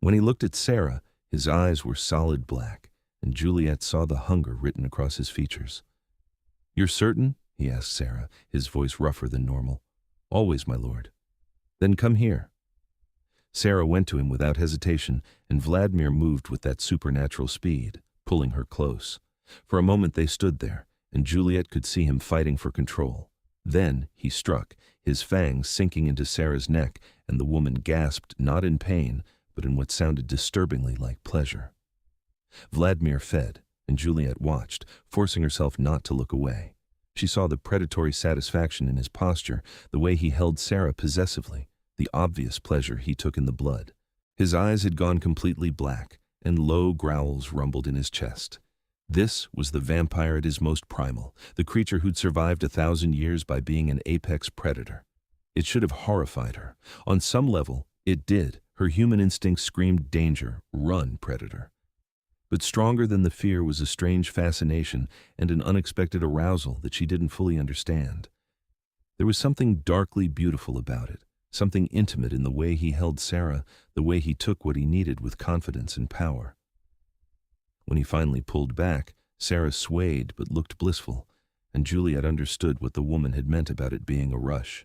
When he looked at Sarah, his eyes were solid black, and Juliet saw the hunger written across his features. "You're certain?" he asked Sarah, his voice rougher than normal. "Always, my lord." "Then come here." Sarah went to him without hesitation, and Vladmir moved with that supernatural speed, pulling her close. For a moment they stood there, and Juliet could see him fighting for control. Then he struck, his fangs sinking into Sarah's neck, and the woman gasped, not in pain, but in what sounded disturbingly like pleasure. Vladmir fed, and Juliet watched, forcing herself not to look away. She saw the predatory satisfaction in his posture, the way he held Sarah possessively, the obvious pleasure he took in the blood. His eyes had gone completely black, and low growls rumbled in his chest. This was the vampire at his most primal, the creature who'd survived 1,000 years by being an apex predator. It should have horrified her. On some level, it did. Her human instinct screamed danger, run, predator. But stronger than the fear was a strange fascination and an unexpected arousal that she didn't fully understand. There was something darkly beautiful about it, something intimate in the way he held Sarah, the way he took what he needed with confidence and power. When he finally pulled back, Sarah swayed but looked blissful, and Juliet understood what the woman had meant about it being a rush.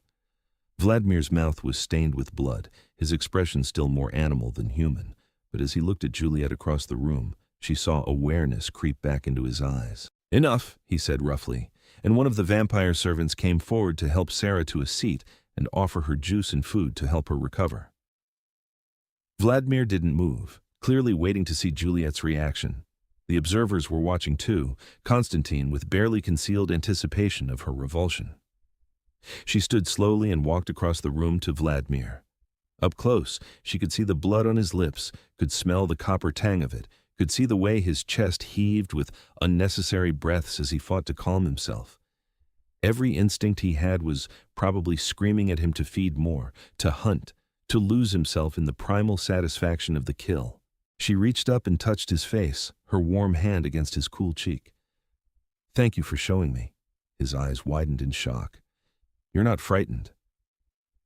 Vladmir's mouth was stained with blood, his expression still more animal than human, but as he looked at Juliet across the room, she saw awareness creep back into his eyes. "Enough," he said roughly, and one of the vampire servants came forward to help Sarah to a seat and offer her juice and food to help her recover. Vladmir didn't move, clearly waiting to see Juliet's reaction. The observers were watching too, Constantine with barely concealed anticipation of her revulsion. She stood slowly and walked across the room to Vladmir. Up close, she could see the blood on his lips, could smell the copper tang of it, could see the way his chest heaved with unnecessary breaths as he fought to calm himself. Every instinct he had was probably screaming at him to feed more, to hunt, to lose himself in the primal satisfaction of the kill. She reached up and touched his face, her warm hand against his cool cheek. "Thank you for showing me." His eyes widened in shock. "You're not frightened."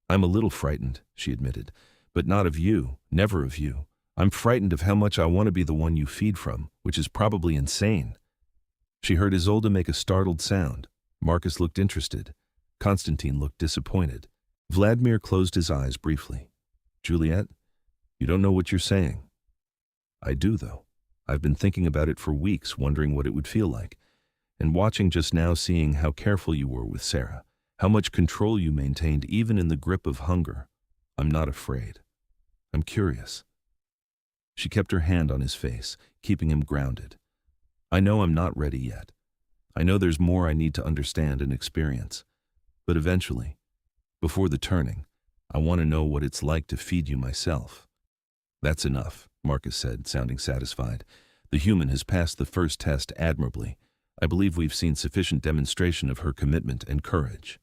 "I'm a little frightened," she admitted, "but not of you, never of you. I'm frightened of how much I want to be the one you feed from, which is probably insane." She heard Isolde make a startled sound. Marcus looked interested. Constantine looked disappointed. Vladmir closed his eyes briefly. "Juliet, you don't know what you're saying." "I do, though. I've been thinking about it for weeks, wondering what it would feel like. And watching just now, seeing how careful you were with Sarah, how much control you maintained even in the grip of hunger. I'm not afraid. I'm curious." She kept her hand on his face, keeping him grounded. "I know I'm not ready yet. I know there's more I need to understand and experience. But eventually, before the turning, I want to know what it's like to feed you myself." "That's enough," Marcus said, sounding satisfied. "The human has passed the first test admirably. I believe we've seen sufficient demonstration of her commitment and courage."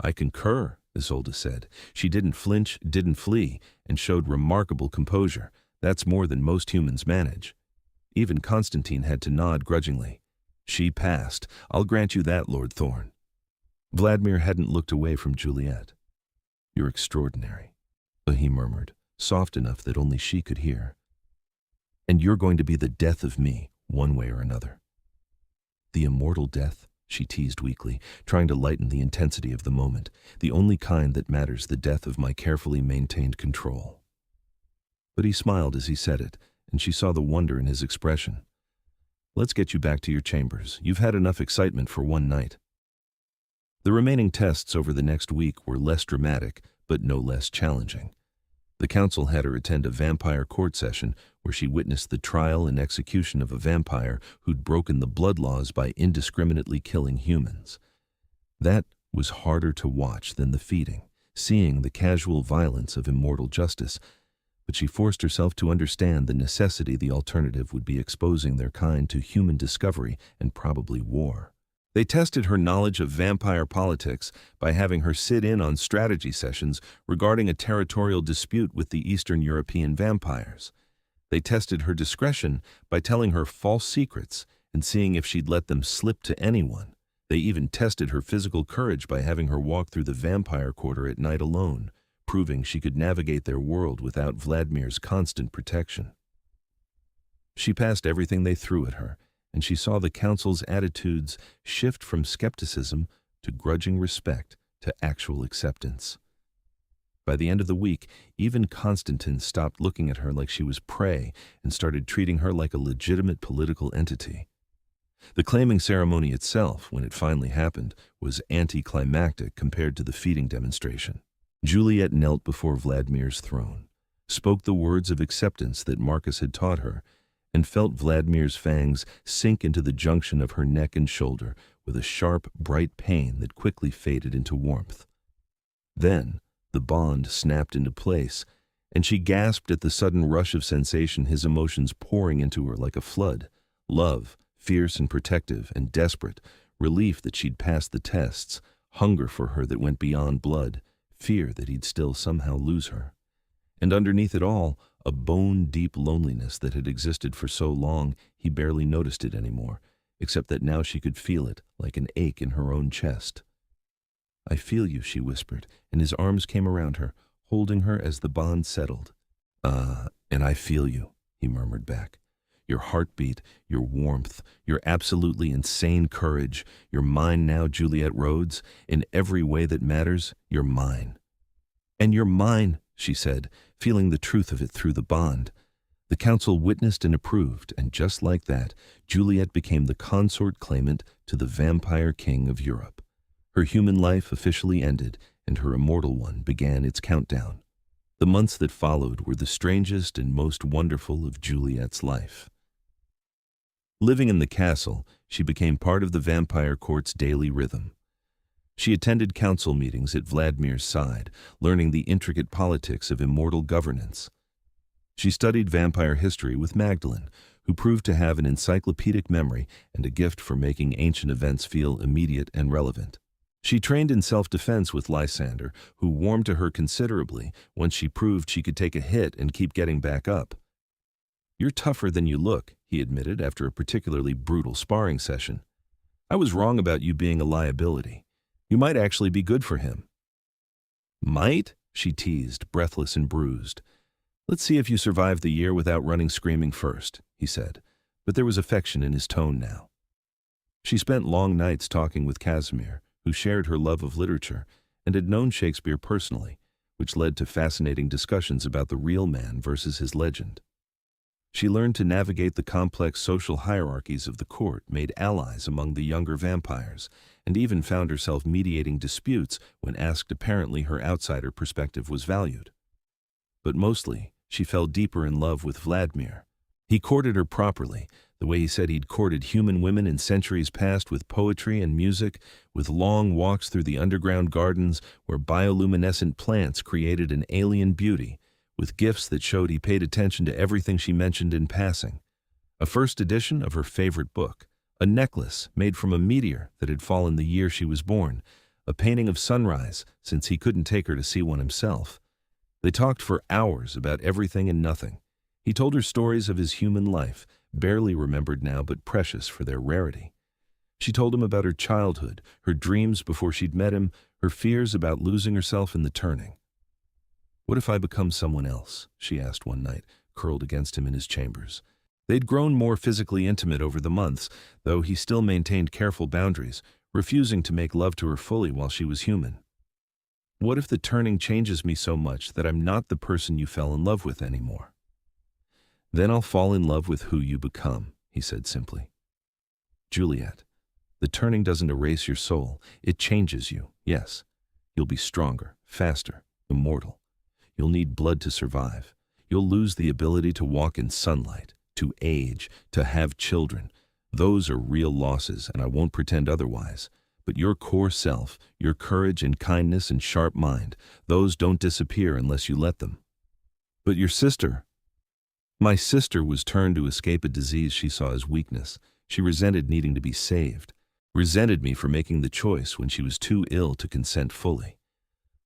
"I concur," Isolde said. "She didn't flinch, didn't flee, and showed remarkable composure. That's more than most humans manage." Even Constantine had to nod grudgingly. "She passed. I'll grant you that, Lord Thorne." Vladmir hadn't looked away from Juliet. "You're extraordinary," he murmured, soft enough that only she could hear. "And you're going to be the death of me, one way or another." "The immortal death?" she teased weakly, trying to lighten the intensity of the moment. "The only kind that matters, the death of my carefully maintained control." But he smiled as he said it, and she saw the wonder in his expression. "Let's get you back to your chambers. You've had enough excitement for one night." The remaining tests over the next week were less dramatic, but no less challenging. The council had her attend a vampire court session where she witnessed the trial and execution of a vampire who'd broken the blood laws by indiscriminately killing humans. That was harder to watch than the feeding, seeing the casual violence of immortal justice, but she forced herself to understand the necessity the alternative would be exposing their kind to human discovery and probably war. They tested her knowledge of vampire politics by having her sit in on strategy sessions regarding a territorial dispute with the Eastern European vampires. They tested her discretion by telling her false secrets and seeing if she'd let them slip to anyone. They even tested her physical courage by having her walk through the vampire quarter at night alone, proving she could navigate their world without Vladmir's constant protection. She passed everything they threw at her, and she saw the council's attitudes shift from skepticism to grudging respect to actual acceptance. By the end of the week, even Constantine stopped looking at her like she was prey and started treating her like a legitimate political entity. The claiming ceremony itself, when it finally happened, was anticlimactic compared to the feeding demonstration. Juliet knelt before Vladmir's throne, spoke the words of acceptance that Marcus had taught her, and felt Vladmir's fangs sink into the junction of her neck and shoulder with a sharp, bright pain that quickly faded into warmth. Then, the bond snapped into place, and she gasped at the sudden rush of sensation, his emotions pouring into her like a flood. Love, fierce and protective and desperate, relief that she'd passed the tests, hunger for her that went beyond blood, fear that he'd still somehow lose her. And underneath it all, a bone-deep loneliness that had existed for so long he barely noticed it anymore, except that now she could feel it like an ache in her own chest. "I feel you," she whispered, and his arms came around her, holding her as the bond settled. And I feel you," he murmured back. "Your heartbeat, your warmth, your absolutely insane courage. You're mine now, Juliet Rhodes. In every way that matters, you're mine." "And you're mine," she said, feeling the truth of it through the bond. The council witnessed and approved, and just like that, Juliet became the consort claimant to the vampire king of Europe. Her human life officially ended, and her immortal one began its countdown. The months that followed were the strangest and most wonderful of Juliet's life. Living in the castle, she became part of the vampire court's daily rhythm. She attended council meetings at Vladmir's side, learning the intricate politics of immortal governance. She studied vampire history with Magdalene, who proved to have an encyclopedic memory and a gift for making ancient events feel immediate and relevant. She trained in self-defense with Lysander, who warmed to her considerably once she proved she could take a hit and keep getting back up. "You're tougher than you look," he admitted after a particularly brutal sparring session. "I was wrong about you being a liability. You might actually be good for him." "Might?" she teased, breathless and bruised. "Let's see if you survive the year without running screaming first," he said, but there was affection in his tone now. She spent long nights talking with Casimir, who shared her love of literature and had known Shakespeare personally, which led to fascinating discussions about the real man versus his legend. She learned to navigate the complex social hierarchies of the court, made allies among the younger vampires, and even found herself mediating disputes when asked. Apparently her outsider perspective was valued. But mostly, she fell deeper in love with Vladmir. He courted her properly, the way he said he'd courted human women in centuries past, with poetry and music, with long walks through the underground gardens where bioluminescent plants created an alien beauty, with gifts that showed he paid attention to everything she mentioned in passing. A first edition of her favorite book, a necklace made from a meteor that had fallen the year she was born, a painting of sunrise since he couldn't take her to see one himself. They talked for hours about everything and nothing. He told her stories of his human life, barely remembered now but precious for their rarity. She told him about her childhood, her dreams before she'd met him, her fears about losing herself in the turning. "What if I become someone else?" she asked one night, curled against him in his chambers. They'd grown more physically intimate over the months, though he still maintained careful boundaries, refusing to make love to her fully while she was human. "What if the turning changes me so much that I'm not the person you fell in love with anymore?" "Then I'll fall in love with who you become," he said simply. "Juliet, the turning doesn't erase your soul, it changes you, yes. You'll be stronger, faster, immortal. You'll need blood to survive. You'll lose the ability to walk in sunlight, to age, to have children. Those are real losses, and I won't pretend otherwise. But your core self, your courage and kindness and sharp mind, those don't disappear unless you let them." "But your sister—" "My sister was turned to escape a disease she saw as weakness. She resented needing to be saved, resented me for making the choice when she was too ill to consent fully.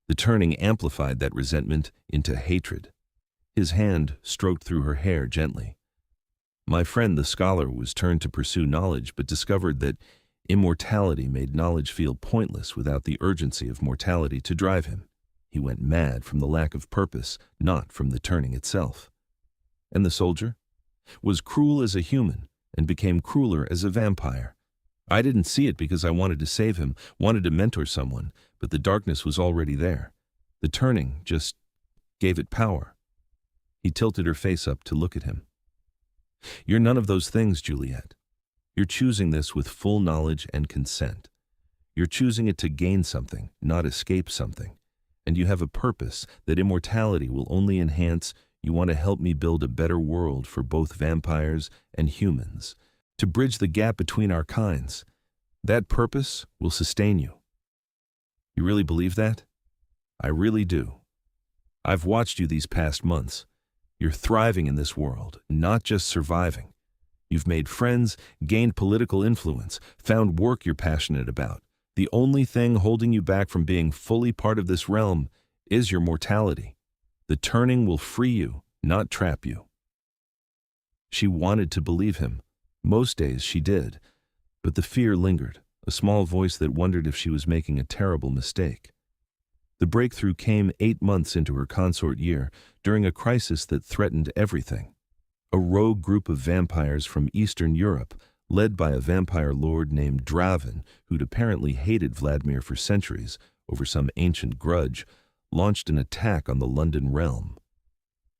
The turning amplified that resentment into hatred." His hand stroked through her hair gently. My friend the scholar was turned to pursue knowledge, but discovered that immortality made knowledge feel pointless without the urgency of mortality to drive him. He went mad from the lack of purpose, not from the turning itself. And the soldier? Was cruel as a human and became crueler as a vampire. I didn't see it because I wanted to save him, wanted to mentor someone, but the darkness was already there. The turning just gave it power. He tilted her face up to look at him. You're none of those things, Juliet. You're choosing this with full knowledge and consent. You're choosing it to gain something, not escape something. And you have a purpose that immortality will only enhance. You want to help me build a better world for both vampires and humans, to bridge the gap between our kinds. That purpose will sustain you. You really believe that? I really do. I've watched you these past months. You're thriving in this world, not just surviving. You've made friends, gained political influence, found work you're passionate about. The only thing holding you back from being fully part of this realm is your mortality. The turning will free you, not trap you. She wanted to believe him. Most days she did, but the fear lingered, a small voice that wondered if she was making a terrible mistake. The breakthrough came 8 months into her consort year, during a crisis that threatened everything. A rogue group of vampires from Eastern Europe, led by a vampire lord named Draven, who'd apparently hated Vladmir for centuries over some ancient grudge, launched an attack on the London realm.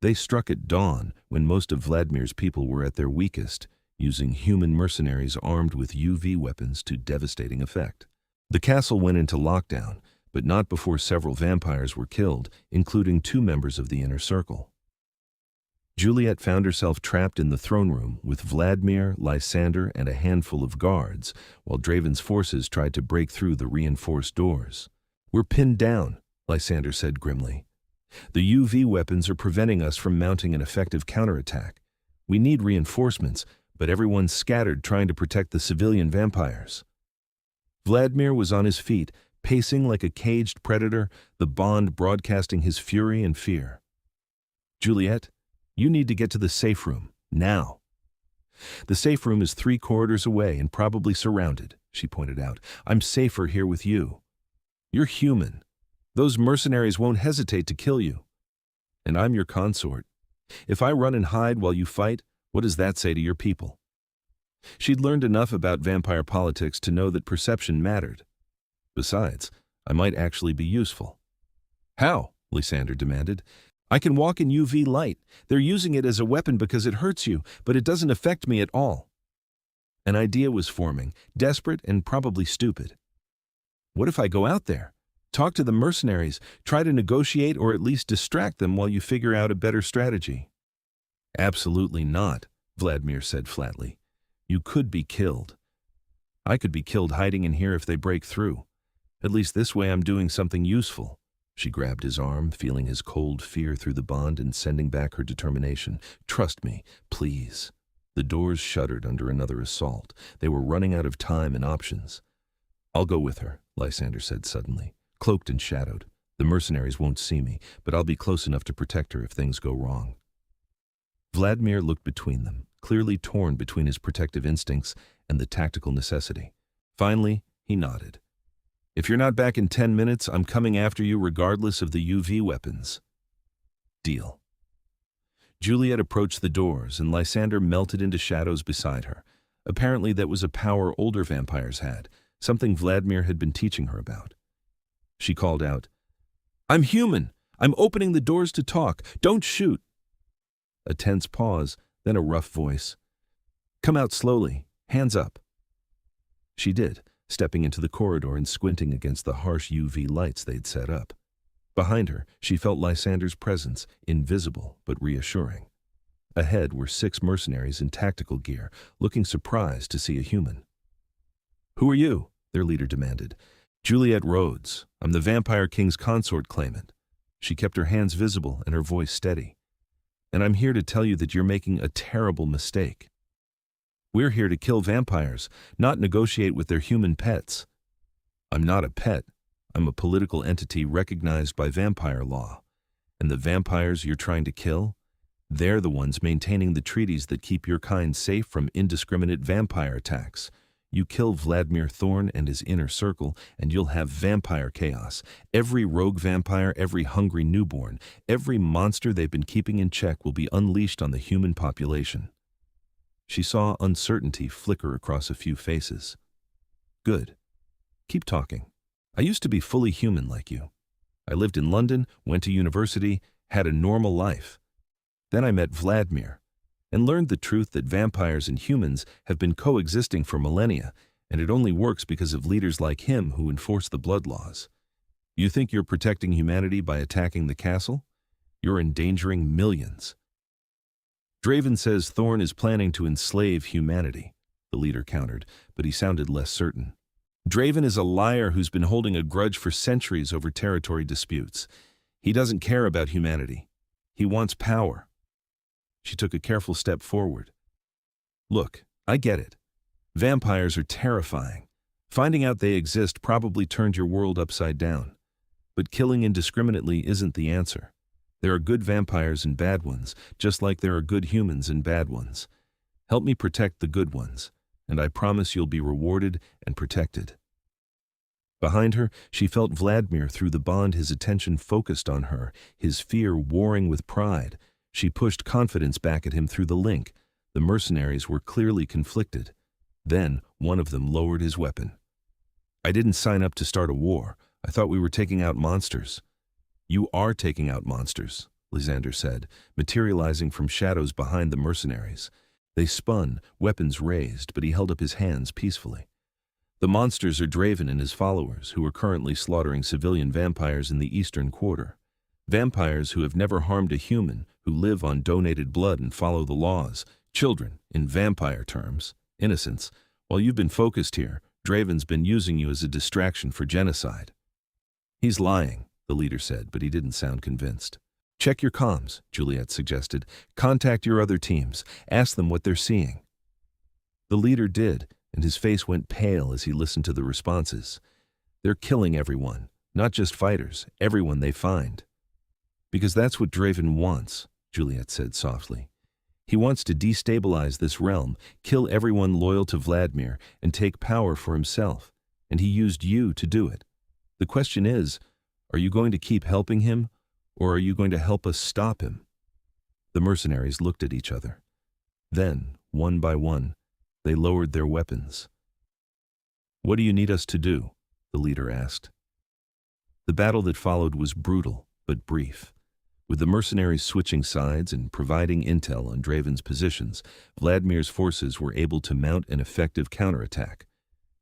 They struck at dawn when most of Vladmir's people were at their weakest, using human mercenaries armed with UV weapons to devastating effect. The castle went into lockdown, but not before several vampires were killed, including 2 members of the inner circle. Juliet found herself trapped in the throne room with Vladmir, Lysander, and a handful of guards, while Draven's forces tried to break through the reinforced doors. We're pinned down, Lysander said grimly. The UV weapons are preventing us from mounting an effective counterattack. We need reinforcements, but everyone's scattered trying to protect the civilian vampires. Vladmir was on his feet, pacing like a caged predator, the bond broadcasting his fury and fear. Juliet, you need to get to the safe room, now. The safe room is 3 corridors away and probably surrounded, she pointed out. I'm safer here with you. You're human. Those mercenaries won't hesitate to kill you. And I'm your consort. If I run and hide while you fight, what does that say to your people? She'd learned enough about vampire politics to know that perception mattered. Besides, I might actually be useful. How? Lysander demanded. I can walk in UV light. They're using it as a weapon because it hurts you, but it doesn't affect me at all. An idea was forming, desperate and probably stupid. What if I go out there? Talk to the mercenaries, try to negotiate or at least distract them while you figure out a better strategy. Absolutely not, Vladmir said flatly. You could be killed. I could be killed hiding in here if they break through. At least this way I'm doing something useful. She grabbed his arm, feeling his cold fear through the bond and sending back her determination. Trust me, please. The doors shuddered under another assault. They were running out of time and options. I'll go with her, Lysander said suddenly. Cloaked and shadowed. The mercenaries won't see me, but I'll be close enough to protect her if things go wrong. Vladmir looked between them, clearly torn between his protective instincts and the tactical necessity. Finally, he nodded. If you're not back in 10 minutes, I'm coming after you regardless of the UV weapons. Deal. Juliet approached the doors, and Lysander melted into shadows beside her. Apparently that was a power older vampires had, something Vladmir had been teaching her about. She called out, I'm human! I'm opening the doors to talk! Don't shoot! A tense pause, then a rough voice. Come out slowly. Hands up. She did, stepping into the corridor and squinting against the harsh UV lights they'd set up. Behind her, she felt Lysander's presence, invisible but reassuring. Ahead were 6 mercenaries in tactical gear, looking surprised to see a human. Who are you? Their leader demanded. Juliet Rhodes. I'm the Vampire King's consort claimant. She kept her hands visible and her voice steady. And I'm here to tell you that you're making a terrible mistake. We're here to kill vampires, not negotiate with their human pets. I'm not a pet. I'm a political entity recognized by vampire law. And the vampires you're trying to kill? They're the ones maintaining the treaties that keep your kind safe from indiscriminate vampire attacks. You kill Vladmir Thorne and his inner circle, and you'll have vampire chaos. Every rogue vampire, every hungry newborn, every monster they've been keeping in check will be unleashed on the human population. She saw uncertainty flicker across a few faces. Good. Keep talking. I used to be fully human like you. I lived in London, went to university, had a normal life. Then I met Vladmir and learned the truth that vampires and humans have been coexisting for millennia, and it only works because of leaders like him who enforce the blood laws. You think you're protecting humanity by attacking the castle? You're endangering millions. Draven says Thorne is planning to enslave humanity, the leader countered, but he sounded less certain. Draven is a liar who's been holding a grudge for centuries over territory disputes. He doesn't care about humanity. He wants power. She took a careful step forward. Look, I get it. Vampires are terrifying. Finding out they exist probably turned your world upside down. But killing indiscriminately isn't the answer. There are good vampires and bad ones, just like there are good humans and bad ones. Help me protect the good ones, and I promise you'll be rewarded and protected. Behind her, she felt Vladmir through the bond, his attention focused on her, his fear warring with pride. She pushed confidence back at him through the link. The mercenaries were clearly conflicted. Then, one of them lowered his weapon. I didn't sign up to start a war. I thought we were taking out monsters. You are taking out monsters, Lysander said, materializing from shadows behind the mercenaries. They spun, weapons raised, but he held up his hands peacefully. The monsters are Draven and his followers, who are currently slaughtering civilian vampires in the Eastern Quarter. Vampires who have never harmed a human, who live on donated blood and follow the laws. Children, in vampire terms. Innocents. While you've been focused here, Draven's been using you as a distraction for genocide. He's lying, the leader said, but he didn't sound convinced. Check your comms, Juliet suggested. Contact your other teams. Ask them what they're seeing. The leader did, and his face went pale as he listened to the responses. They're killing everyone, not just fighters, everyone they find. Because that's what Draven wants, Juliet said softly. He wants to destabilize this realm, kill everyone loyal to Vladmir, and take power for himself. And he used you to do it. The question is, are you going to keep helping him, or are you going to help us stop him? The mercenaries looked at each other. Then, one by one, they lowered their weapons. What do you need us to do? The leader asked. The battle that followed was brutal, but brief. With the mercenaries switching sides and providing intel on Draven's positions, Vladmir's forces were able to mount an effective counterattack.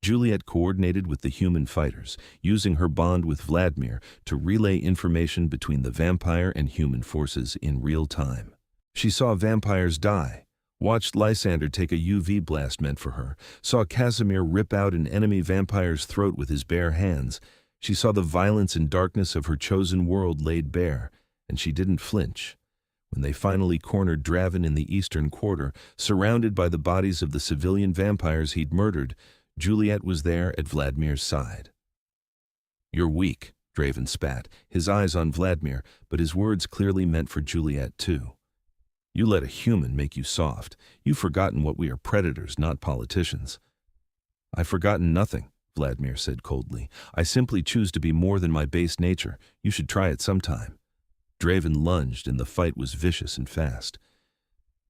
Juliet coordinated with the human fighters, using her bond with Vladmir to relay information between the vampire and human forces in real time. She saw vampires die, watched Lysander take a UV blast meant for her, saw Casimir rip out an enemy vampire's throat with his bare hands. She saw the violence and darkness of her chosen world laid bare, and she didn't flinch. When they finally cornered Draven in the Eastern Quarter, surrounded by the bodies of the civilian vampires he'd murdered, Juliet was there at Vladmir's side. You're weak, Draven spat, his eyes on Vladmir, but his words clearly meant for Juliet too. You let a human make you soft. You've forgotten what we are, predators, not politicians. I've forgotten nothing, Vladmir said coldly. I simply choose to be more than my base nature. You should try it sometime. Draven lunged, and the fight was vicious and fast.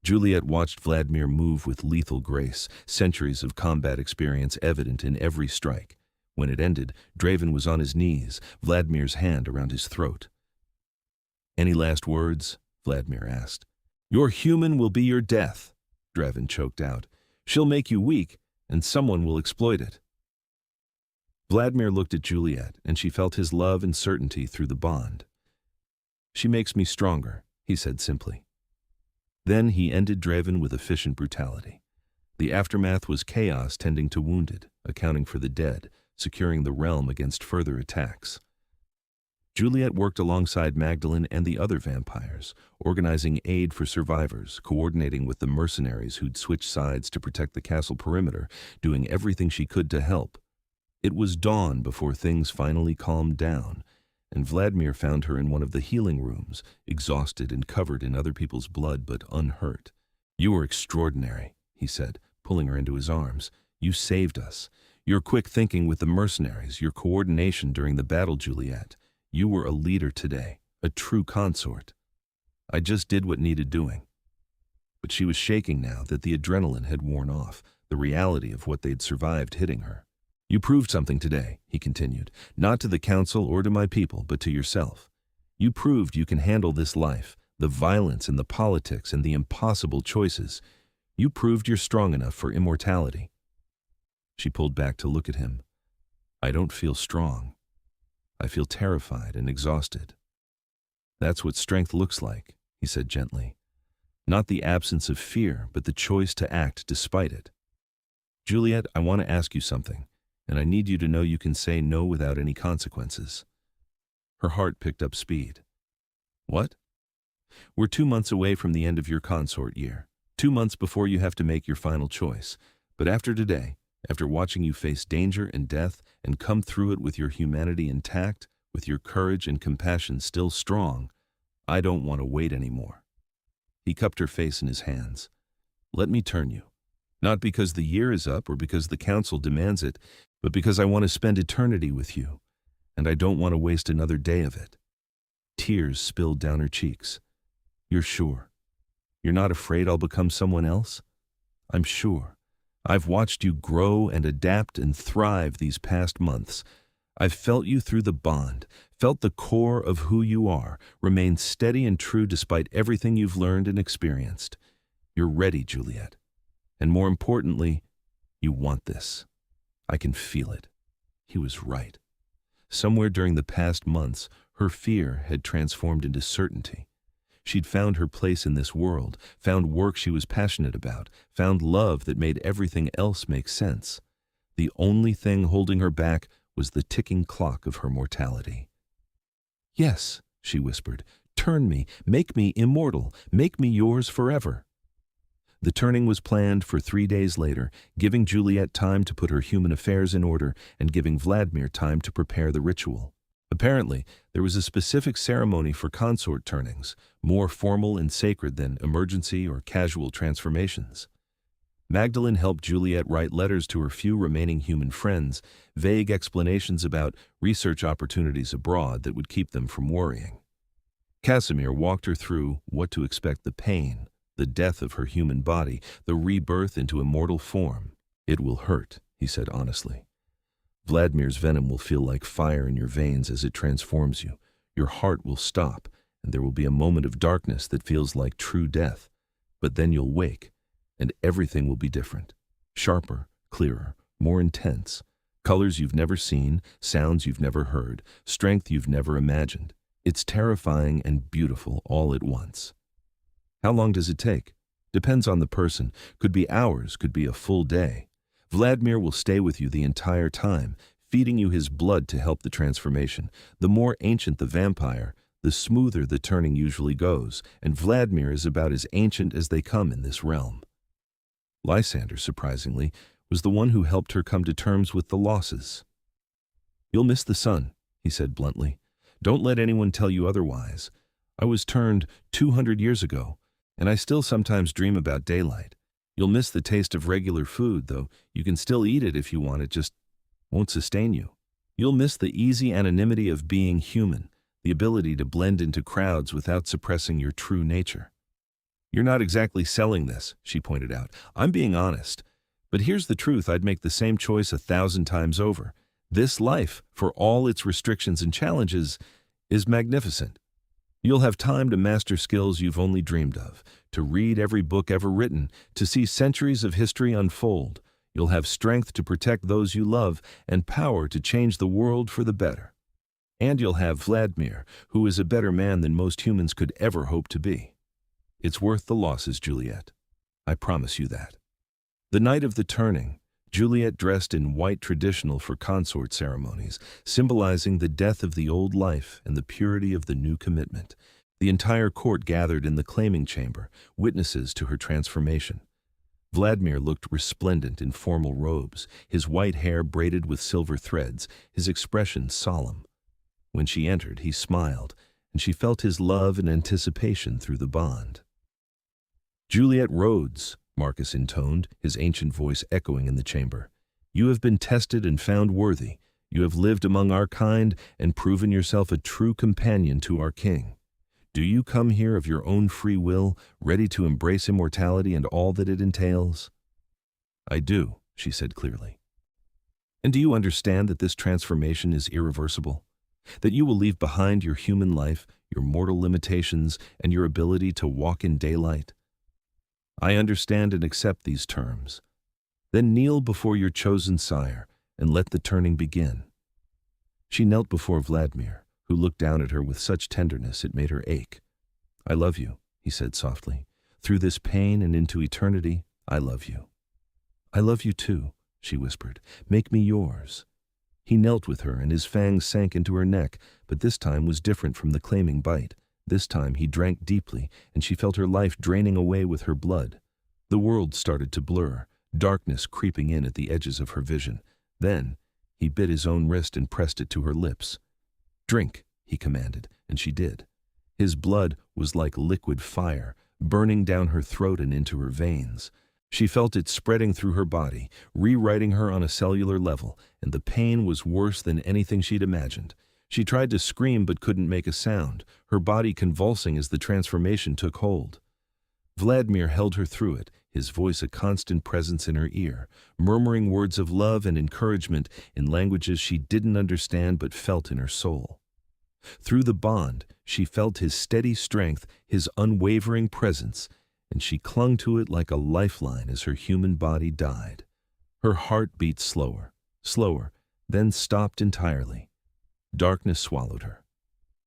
Juliet watched Vladmir move with lethal grace, centuries of combat experience evident in every strike. When it ended, Draven was on his knees, Vladmir's hand around his throat. Any last words? Vladmir asked. Your human will be your death, Draven choked out. She'll make you weak, and someone will exploit it. Vladmir looked at Juliet, and she felt his love and certainty through the bond. She makes me stronger, he said simply. Then he ended Draven with efficient brutality. The aftermath was chaos tending to wounded, accounting for the dead, securing the realm against further attacks. Juliet worked alongside Magdalene and the other vampires, organizing aid for survivors, coordinating with the mercenaries who'd switched sides to protect the castle perimeter, doing everything she could to help. It was dawn before things finally calmed down. and Vladmir found her in one of the healing rooms, exhausted and covered in other people's blood but unhurt. "You were extraordinary," he said, pulling her into his arms. "You saved us. Your quick thinking with the mercenaries, your coordination during the battle, Juliet. You were a leader today, a true consort." "I just did what needed doing." But she was shaking now that the adrenaline had worn off, the reality of what they'd survived hitting her. "You proved something today," he continued, "not to the council or to my people, but to yourself. You proved you can handle this life, the violence and the politics and the impossible choices. You proved you're strong enough for immortality." She pulled back to look at him. "I don't feel strong. I feel terrified and exhausted." "That's what strength looks like," he said gently. "Not the absence of fear, but the choice to act despite it. Juliet, I want to ask you something, and I need you to know you can say no without any consequences." Her heart picked up speed. "What?" "We're 2 months away from the end of your consort year. 2 months before you have to make your final choice. But after today, after watching you face danger and death and come through it with your humanity intact, with your courage and compassion still strong, I don't want to wait anymore." He cupped her face in his hands. "Let me turn you. Not because the year is up or because the council demands it, but because I want to spend eternity with you, and I don't want to waste another day of it." Tears spilled down her cheeks. "You're sure? You're not afraid I'll become someone else?" "I'm sure. I've watched you grow and adapt and thrive these past months. I've felt you through the bond, felt the core of who you are, remained steady and true despite everything you've learned and experienced. You're ready, Juliet. And more importantly, you want this. I can feel it." He was right. Somewhere during the past months, her fear had transformed into certainty. She'd found her place in this world, found work she was passionate about, found love that made everything else make sense. The only thing holding her back was the ticking clock of her mortality. "Yes," she whispered, "turn me, make me immortal, make me yours forever." The turning was planned for 3 days later, giving Juliet time to put her human affairs in order and giving Vladmir time to prepare the ritual. Apparently, there was a specific ceremony for consort turnings, more formal and sacred than emergency or casual transformations. Magdalene helped Juliet write letters to her few remaining human friends, vague explanations about research opportunities abroad that would keep them from worrying. Casimir walked her through what to expect: the pain, the death of her human body, the rebirth into immortal form. "It will hurt," he said honestly. "Vladmir's venom will feel like fire in your veins as it transforms you. Your heart will stop, and there will be a moment of darkness that feels like true death. But then you'll wake, and everything will be different. Sharper, clearer, more intense. Colors you've never seen, sounds you've never heard, strength you've never imagined. It's terrifying and beautiful all at once." "How long does it take?" "Depends on the person. Could be hours, could be a full day. Vladmir will stay with you the entire time, feeding you his blood to help the transformation. The more ancient the vampire, the smoother the turning usually goes, and Vladmir is about as ancient as they come in this realm." Lysander, surprisingly, was the one who helped her come to terms with the losses. "You'll miss the sun," he said bluntly. "Don't let anyone tell you otherwise. I was turned 200 years ago, and I still sometimes dream about daylight. You'll miss the taste of regular food, though you can still eat it if you want. It just won't sustain you. You'll miss the easy anonymity of being human, the ability to blend into crowds without suppressing your true nature." "You're not exactly selling this," she pointed out. "I'm being honest. But here's the truth: I'd make the same choice 1,000 times over. This life, for all its restrictions and challenges, is magnificent. You'll have time to master skills you've only dreamed of, to read every book ever written, to see centuries of history unfold. You'll have strength to protect those you love and power to change the world for the better. And you'll have Vladmir, who is a better man than most humans could ever hope to be. It's worth the losses, Juliet. I promise you that." The night of the turning, Juliet dressed in white traditional for consort ceremonies, symbolizing the death of the old life and the purity of the new commitment. The entire court gathered in the claiming chamber, witnesses to her transformation. Vladmir looked resplendent in formal robes, his white hair braided with silver threads, his expression solemn. When she entered, he smiled, and she felt his love and anticipation through the bond. "Juliet Rhodes," Marcus intoned, his ancient voice echoing in the chamber. "You have been tested and found worthy. You have lived among our kind and proven yourself a true companion to our king. Do you come here of your own free will, ready to embrace immortality and all that it entails?" "I do," she said clearly. "And do you understand that this transformation is irreversible? That you will leave behind your human life, your mortal limitations, and your ability to walk in daylight?" "I understand and accept these terms." "Then kneel before your chosen sire, and let the turning begin." She knelt before Vladmir, who looked down at her with such tenderness it made her ache. "I love you," he said softly. "Through this pain and into eternity, I love you." "I love you too," she whispered. "Make me yours." He knelt with her, and his fangs sank into her neck, but this time was different from the claiming bite. This time he drank deeply, and she felt her life draining away with her blood. The world started to blur, darkness creeping in at the edges of her vision. Then he bit his own wrist and pressed it to her lips. "Drink," he commanded, and she did. His blood was like liquid fire, burning down her throat and into her veins. She felt it spreading through her body, rewriting her on a cellular level, and the pain was worse than anything she'd imagined. She tried to scream but couldn't make a sound, her body convulsing as the transformation took hold. Vladmir held her through it, his voice a constant presence in her ear, murmuring words of love and encouragement in languages she didn't understand but felt in her soul. Through the bond, she felt his steady strength, his unwavering presence, and she clung to it like a lifeline as her human body died. Her heart beat slower, slower, then stopped entirely. Darkness swallowed her.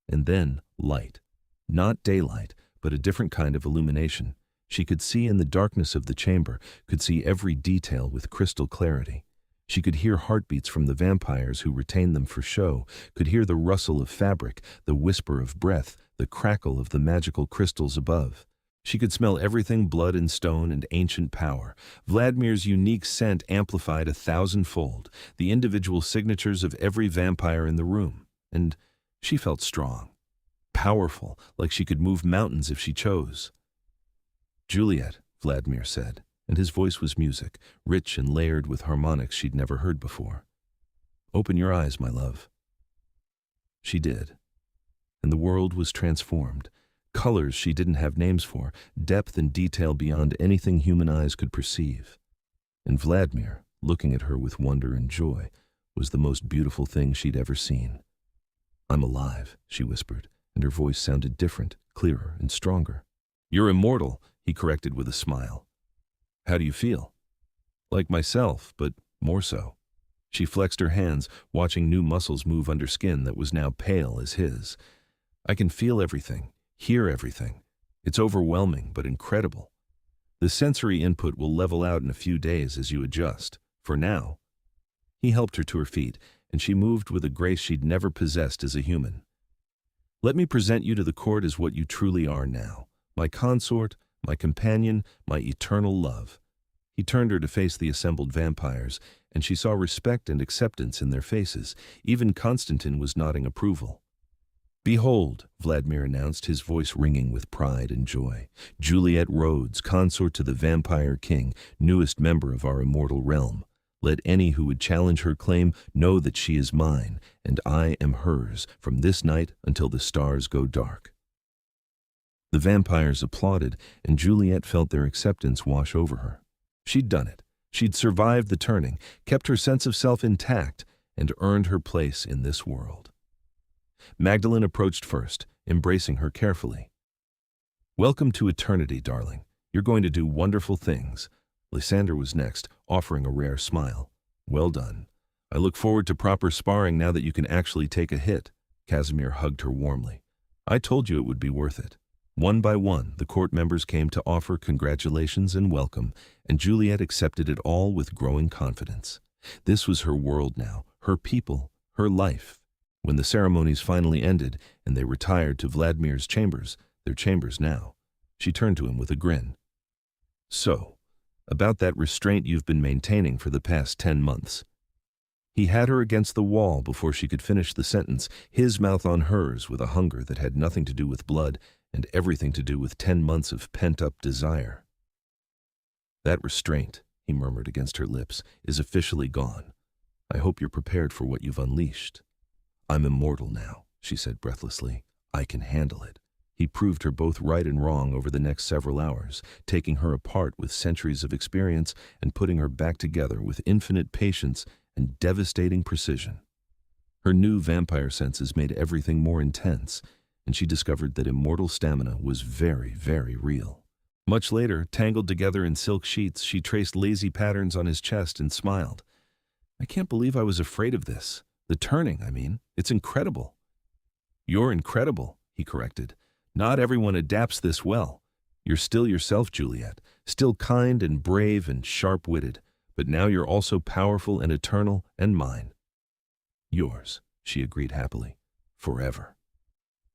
And then light. Not daylight, but a different kind of illumination. She could see in the darkness of the chamber, could see every detail with crystal clarity. She could hear heartbeats from the vampires who retained them for show, could hear the rustle of fabric, the whisper of breath, the crackle of the magical crystals above. She could smell everything blood and stone and ancient power. Vladmir's unique scent amplified 1,000-fold, the individual signatures of every vampire in the room. And she felt strong, powerful, like she could move mountains if she chose. "Juliet," Vladmir said, and his voice was music, rich and layered with harmonics she'd never heard before. "Open your eyes, my love." She did, and the world was transformed. Colors she didn't have names for, depth and detail beyond anything human eyes could perceive. And Vladmir, looking at her with wonder and joy, was the most beautiful thing she'd ever seen. "I'm alive," she whispered, and her voice sounded different, clearer and stronger. "You're immortal," he corrected with a smile. "How do you feel?" "Like myself, but more so." She flexed her hands, watching new muscles move under skin that was now pale as his. "I can feel everything. Hear everything. It's overwhelming, but incredible. The sensory input will level out in a few days as you adjust. For now." He helped her to her feet, and she moved with a grace she'd never possessed as a human. "Let me present you to the court as what you truly are now. My consort, my companion, my eternal love." He turned her to face the assembled vampires, and she saw respect and acceptance in their faces. Even Constantine was nodding approval. "Behold," Vladmir announced, his voice ringing with pride and joy, "Juliet Rhodes, consort to the Vampire King, newest member of our immortal realm. Let any who would challenge her claim know that she is mine, and I am hers, from this night until the stars go dark." The vampires applauded, and Juliet felt their acceptance wash over her. She'd done it. She'd survived the turning, kept her sense of self intact, and earned her place in this world. Magdalene approached first, embracing her carefully. "Welcome to eternity, darling. You're going to do wonderful things." Lysander was next, offering a rare smile. "Well done. I look forward to proper sparring now that you can actually take a hit." Casimir hugged her warmly. "I told you it would be worth it." One by one, the court members came to offer congratulations and welcome, and Juliet accepted it all with growing confidence. This was her world now, her people, her life. When the ceremonies finally ended and they retired to Vladmir's chambers, their chambers now, she turned to him with a grin. "So, about that restraint you've been maintaining for the past 10 months. He had her against the wall before she could finish the sentence, his mouth on hers with a hunger that had nothing to do with blood and everything to do with 10 months of pent-up desire. "That restraint," he murmured against her lips, "is officially gone. I hope you're prepared for what you've unleashed." "I'm immortal now," she said breathlessly. "I can handle it." He proved her both right and wrong over the next several hours, taking her apart with centuries of experience and putting her back together with infinite patience and devastating precision. Her new vampire senses made everything more intense, and she discovered that immortal stamina was very, very real. Much later, tangled together in silk sheets, she traced lazy patterns on his chest and smiled. "I can't believe I was afraid of this. The turning, I mean. It's incredible." "You're incredible," he corrected. "Not everyone adapts this well. You're still yourself, Juliet, still kind and brave and sharp-witted, but now you're also powerful and eternal and mine." "Yours," she agreed happily. "Forever."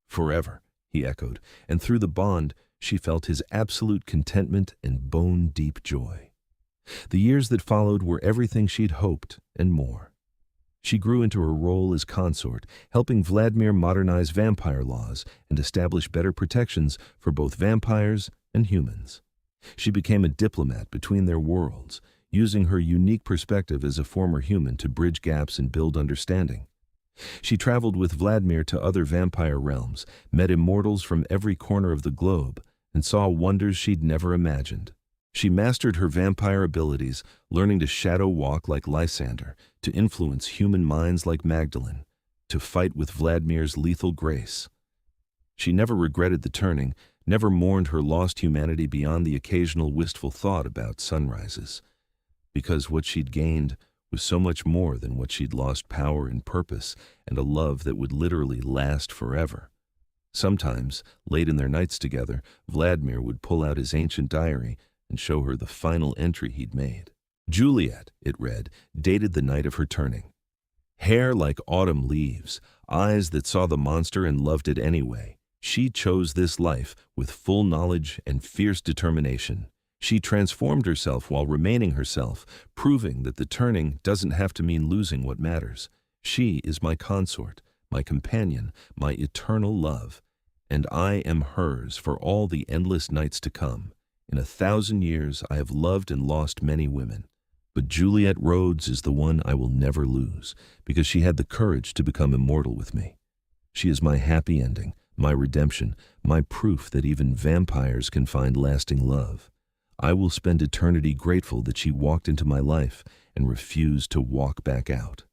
"Forever," he echoed, and through the bond, she felt his absolute contentment and bone-deep joy. The years that followed were everything she'd hoped and more. She grew into her role as consort, helping Vladmir modernize vampire laws and establish better protections for both vampires and humans. She became a diplomat between their worlds, using her unique perspective as a former human to bridge gaps and build understanding. She traveled with Vladmir to other vampire realms, met immortals from every corner of the globe, and saw wonders she'd never imagined. She mastered her vampire abilities, learning to shadow walk like Lysander, to influence human minds like Magdalene, to fight with Vladmir's lethal grace. She never regretted the turning, never mourned her lost humanity beyond the occasional wistful thought about sunrises, because what she'd gained was so much more than what she'd lost: power and purpose and a love that would literally last forever. Sometimes, late in their nights together, Vladmir would pull out his ancient diary and show her the final entry he'd made. Juliet, it read, dated the night of her turning. Hair like autumn leaves, eyes that saw the monster and loved it anyway. She chose this life with full knowledge and fierce determination. She transformed herself while remaining herself, proving that the turning doesn't have to mean losing what matters. She is my consort, my companion, my eternal love, and I am hers for all the endless nights to come. In 1,000 years, I have loved and lost many women, but Juliet Rhodes is the one I will never lose, because she had the courage to become immortal with me. She is my happy ending, my redemption, my proof that even vampires can find lasting love. I will spend eternity grateful that she walked into my life and refused to walk back out.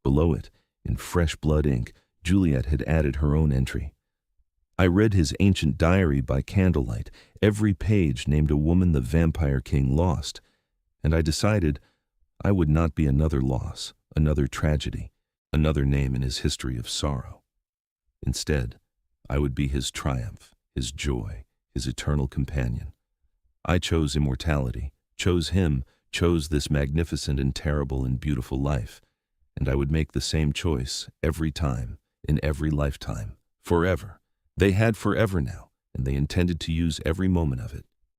Below it, in fresh blood ink, Juliet had added her own entry. I read his ancient diary by candlelight. Every page named a woman the Vampire King lost, and I decided I would not be another loss, another tragedy, another name in his history of sorrow. Instead, I would be his triumph, his joy, his eternal companion. I chose immortality, chose him, chose this magnificent and terrible and beautiful life, and I would make the same choice every time, in every lifetime, forever. They had forever now, and they intended to use every moment of it.